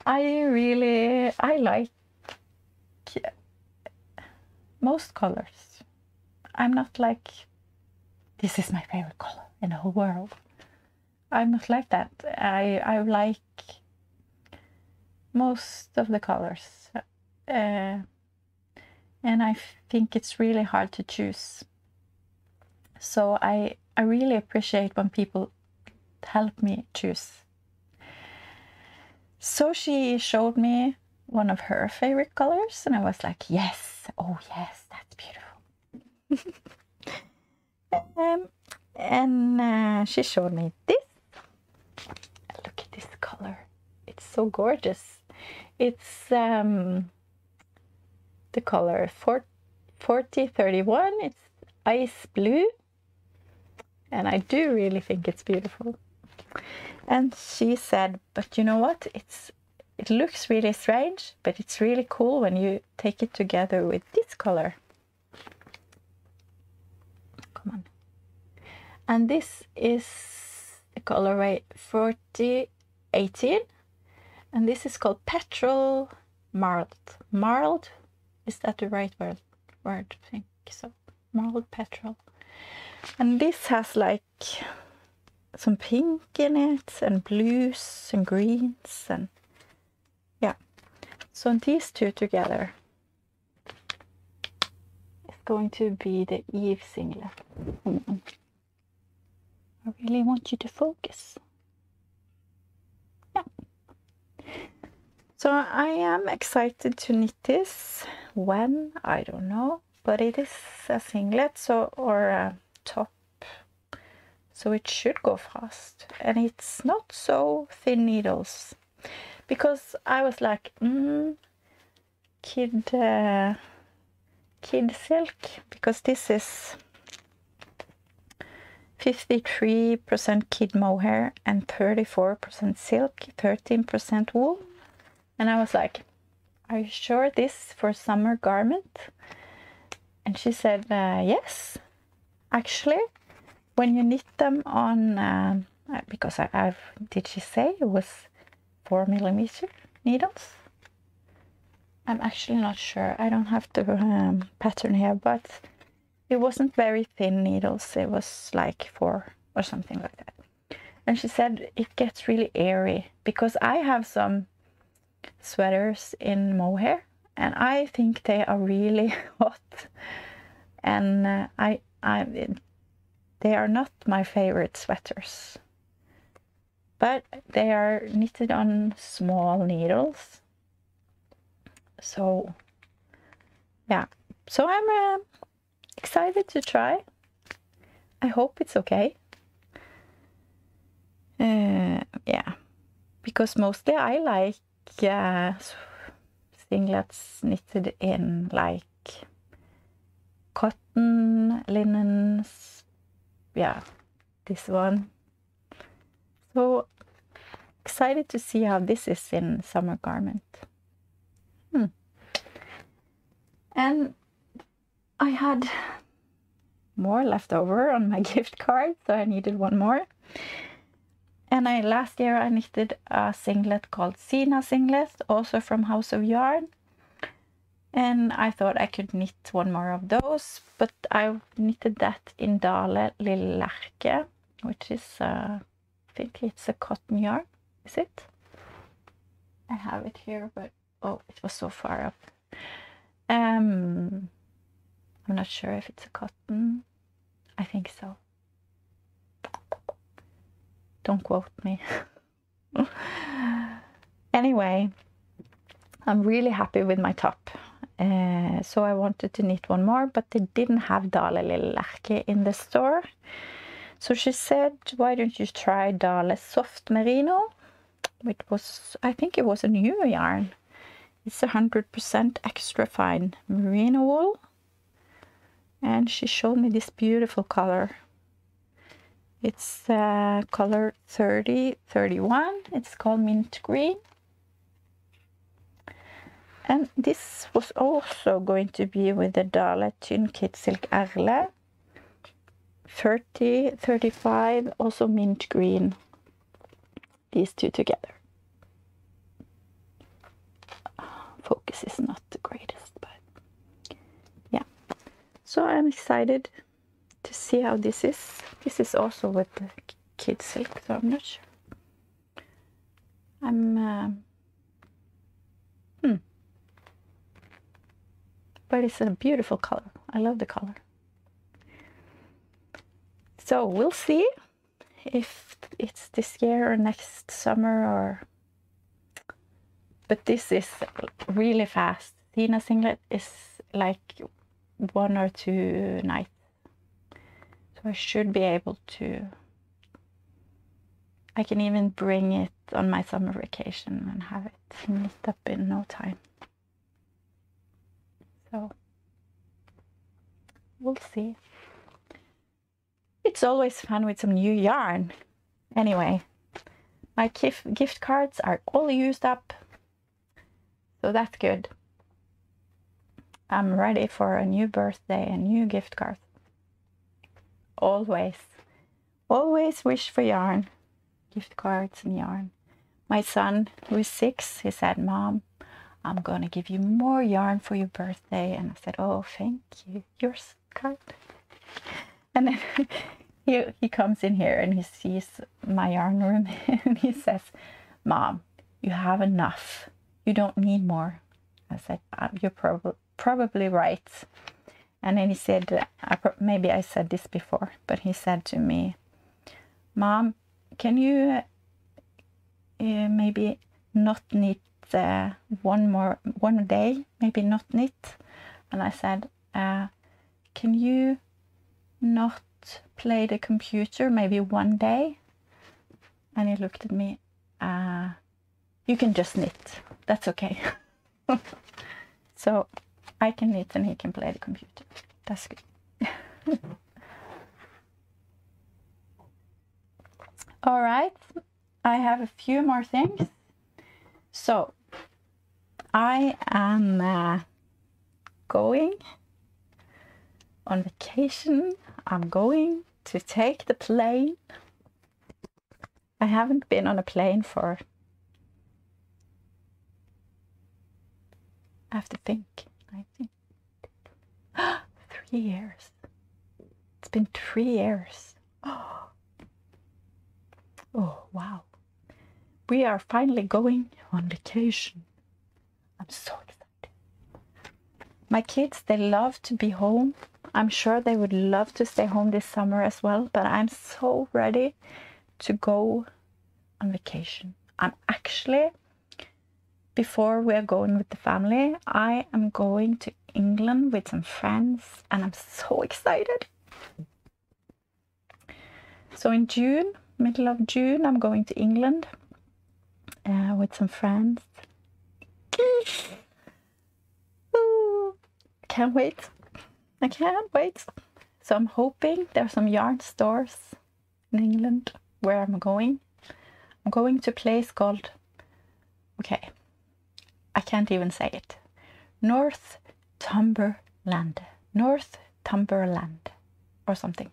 I like most colors. I'm not like, this is my favorite color in the whole world. I'm not like that. I like most of the colors. And I think it's really hard to choose. So I really appreciate when people help me choose. So she showed me one of her favorite colors, and I was like, yes, oh yes, that's beautiful. And she showed me this. Look at this color. It's so gorgeous. It's the color 4031. It's ice blue. And I do really think it's beautiful. And she said, but you know what? It looks really strange, but it's really cool when you take it together with this color. Come on. And this is the colorway 4018. And this is called Petrol Marled. Marled? Is that the right word? I think so. Marled Petrol. And this has like some pink in it, and blues and greens, and yeah. So these two together is going to be the Eve singlet. I really want you to focus. Yeah. So I am excited to knit this. When? I don't know. But it is a singlet, or a top. So it should go fast. And it's not so thin needles. Because I was like, kid silk. Because this is 53% kid mohair and 34% silk, 13% wool. And I was like, are you sure this for summer garment? And she said, yes. Actually, when you knit them on, because did she say it was 4mm needles? I'm actually not sure. I don't have the pattern here, but it wasn't very thin needles. It was like 4 or something like that. And she said it gets really airy, because I have some sweaters in mohair, and I think they are really hot. And they are not my favorite sweaters, but they are knitted on small needles. So yeah, so I'm excited to try. I hope it's okay. Yeah, because mostly I like singlets knitted in like cotton, linens. Yeah, this one. So excited to see how this is in summer garment. And I had more left over on my gift card, so I needed one more. And last year I knitted a singlet called Sina singlet, also from House of Yarn. And I thought I could knit one more of those, but I knitted that in Dahlia Lille Lerke, which is, I think it's a cotton yarn, is it? I have it here, but oh, it was so far up. I'm not sure if it's a cotton. I think so. Don't quote me. Anyway, I'm really happy with my top. So I wanted to knit one more, but they didn't have Dahlia Lille Lerke in the store. So she said, why don't you try Dahlia Soft Merino? Which was, I think it was a new yarn. It's 100% extra fine merino wool. And she showed me this beautiful color. It's color 3031. It's called mint green. And this was also going to be with the Dahlia Tynn Kit Silk Erle. 3035, also mint green. These two together. Focus is not the greatest, but yeah. So I'm excited to see how this is. This is also with the kid silk, so I'm not sure. But it's a beautiful color. I love the color. So we'll see if it's this year or next summer or... But this is really fast. Tina singlet is like 1 or 2 nights. So I should be able to... I can even bring it on my summer vacation and have it knit up in no time. So we'll see. It's always fun with some new yarn. Anyway, my gift cards are all used up, so that's good. I'm ready for a new birthday and new gift cards. Always wish for yarn, gift cards and yarn. My son, who is 6, he said, "Mom, I'm gonna give you more yarn for your birthday." And I said, "Oh, thank you, you're so kind." And then he comes in here and he sees my yarn room and he says, "Mom, you have enough. You don't need more." I said, "You're probably right." And then he said, maybe I said this before, but he said to me, "Mom, can you maybe not knit one day, maybe not knit?" And I said, "Can you not play the computer maybe one day?" And he looked at me, "You can just knit, that's okay." So I can knit and he can play the computer. That's good. All right, I have a few more things. So I am going on vacation. I'm going to take the plane. I haven't been on a plane for, I have to think, I think 3 years. It's been 3 years. Oh, wow. We are finally going on vacation. I'm so excited. My kids, they love to be home. I'm sure they would love to stay home this summer as well, but I'm so ready to go on vacation. I'm actually, before we're going with the family, I am going to England with some friends and I'm so excited. So in June, middle of June, I'm going to England with some friends. Can't wait. I can't wait. So I'm hoping there's some yarn stores in England where I'm going. I'm going to a place called, okay, I can't even say it. Northumberland or something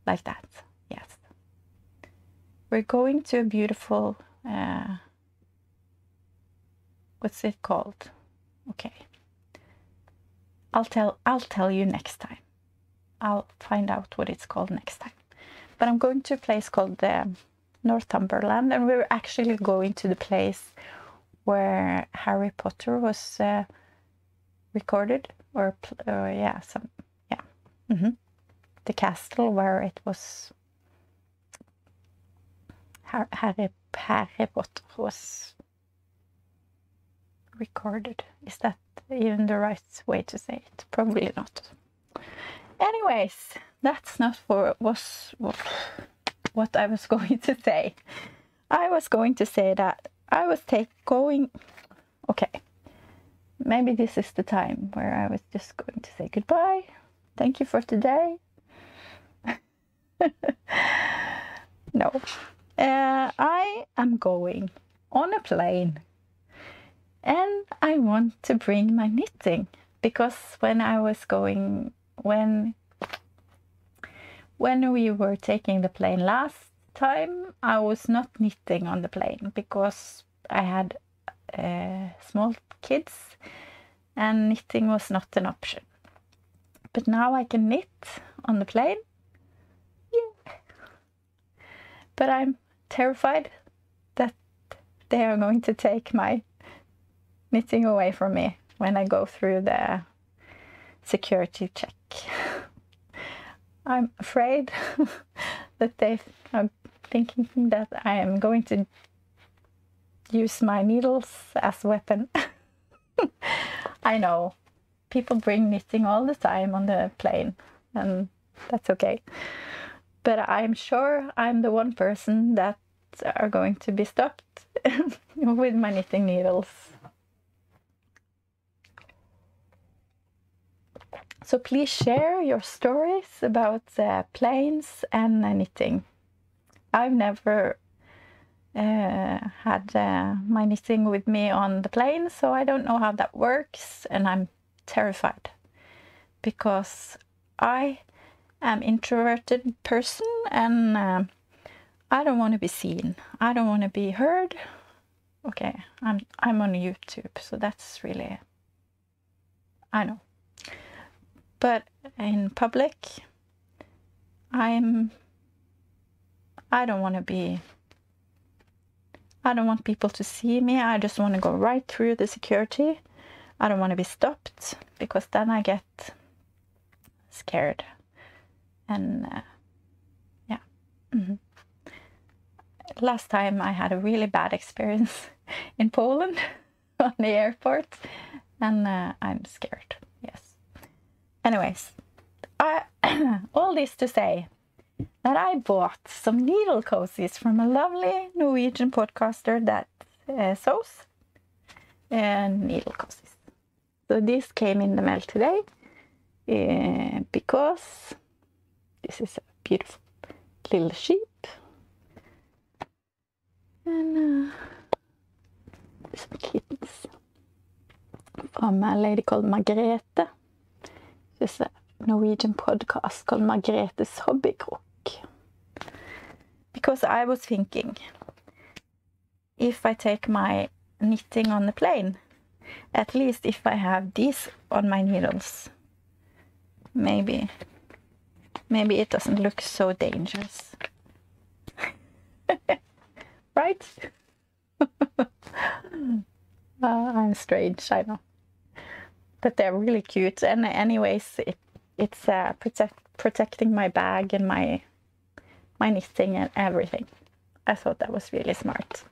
like that. Yes. We're going to a beautiful, what's it called? Okay. I'll tell you next time. I'll find out what it's called next time. But I'm going to a place called Northumberland, and we're actually going to the place where Harry Potter was recorded, the castle where it was Harry Potter was recorded. Is that even the right way to say it? Probably not. Anyways, that's not what I was going to say. I was going to say that I was going... Okay, maybe this is the time where I was just going to say goodbye. Thank you for today. No. I am going on a plane and I want to bring my knitting, because when we were taking the plane last time, I was not knitting on the plane because I had small kids and knitting was not an option. But now I can knit on the plane. Yeah. But I'm terrified that they are going to take my knitting away from me when I go through the security check. I'm afraid that they are thinking that I am going to use my needles as a weapon. I know, people bring knitting all the time on the plane, and that's okay. But I'm sure I'm the one person that are going to be stopped with my knitting needles. So please share your stories about planes and knitting. I've never had my knitting with me on the plane, so I don't know how that works, and I'm terrified because I am introverted person, and I don't want to be seen. I don't want to be heard. Okay, I'm on YouTube, so that's really, I know. But in public, I don't want people to see me. I just want to go right through the security. I don't want to be stopped, because then I get scared. And yeah. Last time I had a really bad experience in Poland on the airport, and I'm scared. Yes. Anyways, all this to say that I bought some needle cozies from a lovely Norwegian podcaster that sews needle cozies. So this came in the mail today because this is a beautiful little sheep, and some kittens from a lady called Margrethe. There's a Norwegian podcast called Margrethe's Hobbykrok. Because I was thinking, if I take my knitting on the plane, at least if I have these on my needles, maybe it doesn't look so dangerous. Right? I'm strange, I know. But they're really cute, and anyways, it's protecting my bag and my knitting and everything. I thought that was really smart.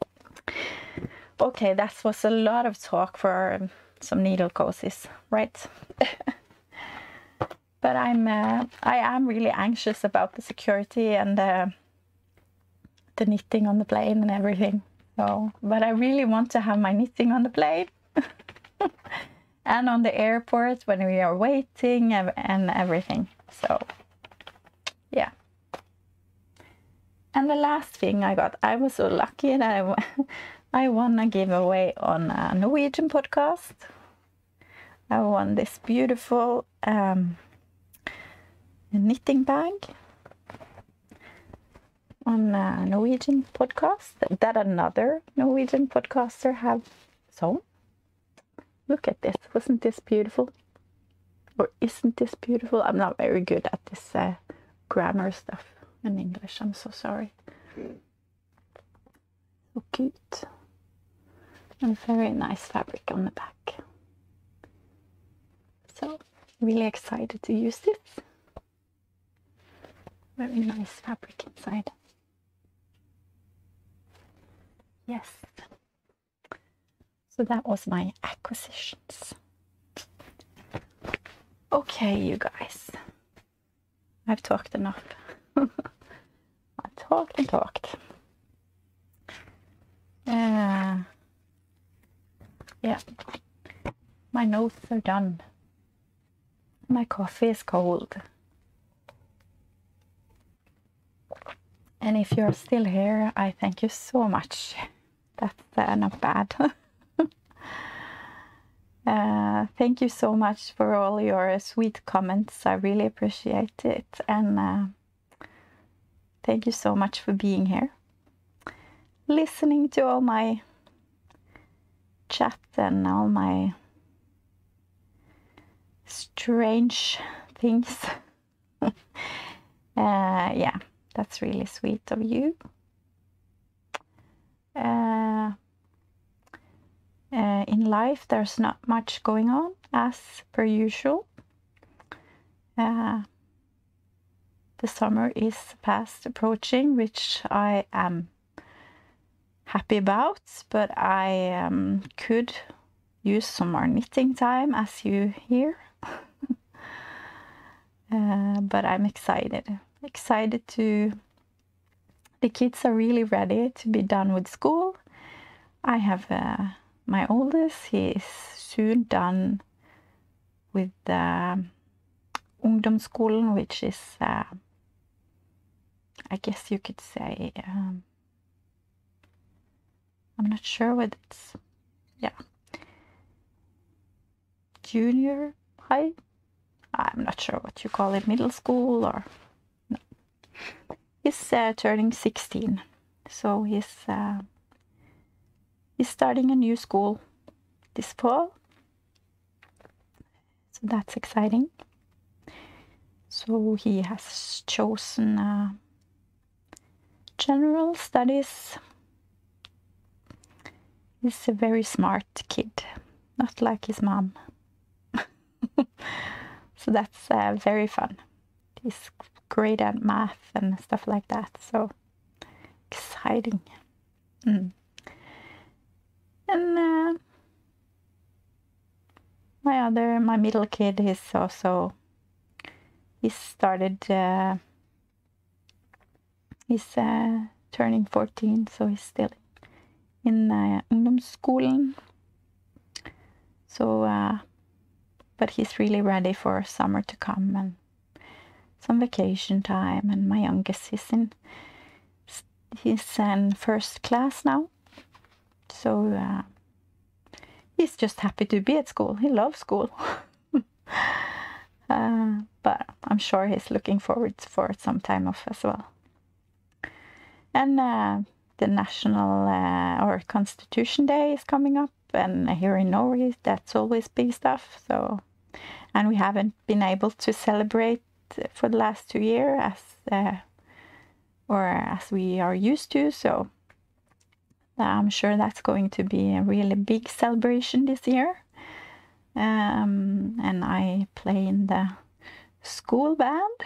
Okay, that was a lot of talk for some needle cozies, right? But I am really anxious about the security and the knitting on the plane and everything. So, but I really want to have my knitting on the plane. And on the airport when we are waiting and everything. So, yeah. And the last thing I got, I was so lucky that I won a giveaway on a Norwegian podcast. I won this beautiful knitting bag on a Norwegian podcast that another Norwegian podcaster have sewn. Look at this. Wasn't this beautiful? Or isn't this beautiful? I'm not very good at this grammar stuff in English. I'm so sorry. So cute. And very nice fabric on the back. So, really excited to use this. Very nice fabric inside. Yes. So that was my acquisitions. Okay, you guys. I've talked enough. I talked and talked. Yeah. My notes are done. My coffee is cold. And if you're still here, I thank you so much. That's not bad. Thank you so much for all your sweet comments. I really appreciate it. And thank you so much for being here. Listening to all my chat and all my strange things. Yeah, that's really sweet of you. In life, there's not much going on, as per usual. The summer is fast approaching, which I am happy about, but I could use some more knitting time, as you hear. But I'm excited to... The kids are really ready to be done with school. I have my oldest, he is soon done with ungdomsskolen, which is, I guess you could say, I'm not sure what it's, yeah, junior high? I'm not sure what you call it, middle school or... No. He's turning 16, so he's starting a new school this fall, so that's exciting. So he has chosen general studies. He's a very smart kid, not like his mom. So that's very fun. He's great at math and stuff like that, so exciting. And my middle kid is also, he started, he's turning 14, so he's still in ungdomsskolen. So, but he's really ready for summer to come and some vacation time. And my youngest, he's in first class now. So he's just happy to be at school. He loves school. But I'm sure he's looking forward for some time off as well. And the National or Constitution Day is coming up, and here in Norway that's always big stuff. So, and we haven't been able to celebrate for the last 2 years as we are used to. So I'm sure that's going to be a really big celebration this year. And I play in the school band.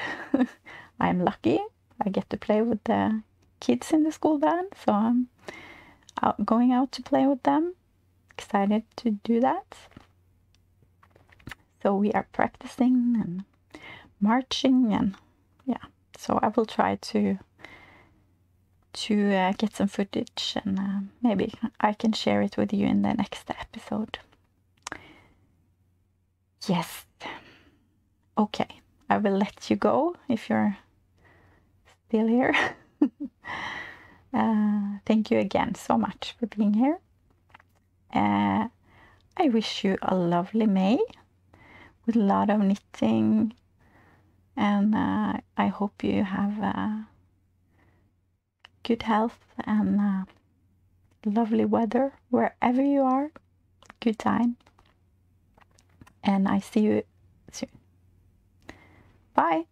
I'm lucky. I get to play with the kids in the school band, so I'm going out to play with them. Excited to do that. So we are practicing and marching, and yeah, so I will try to get some footage, and maybe I can share it with you in the next episode. Yes. Okay, I will let you go if you're still here. Thank you again so much for being here. I wish you a lovely May with a lot of knitting, and I hope you have good health and lovely weather wherever you are. Good time, and I see you soon. Bye.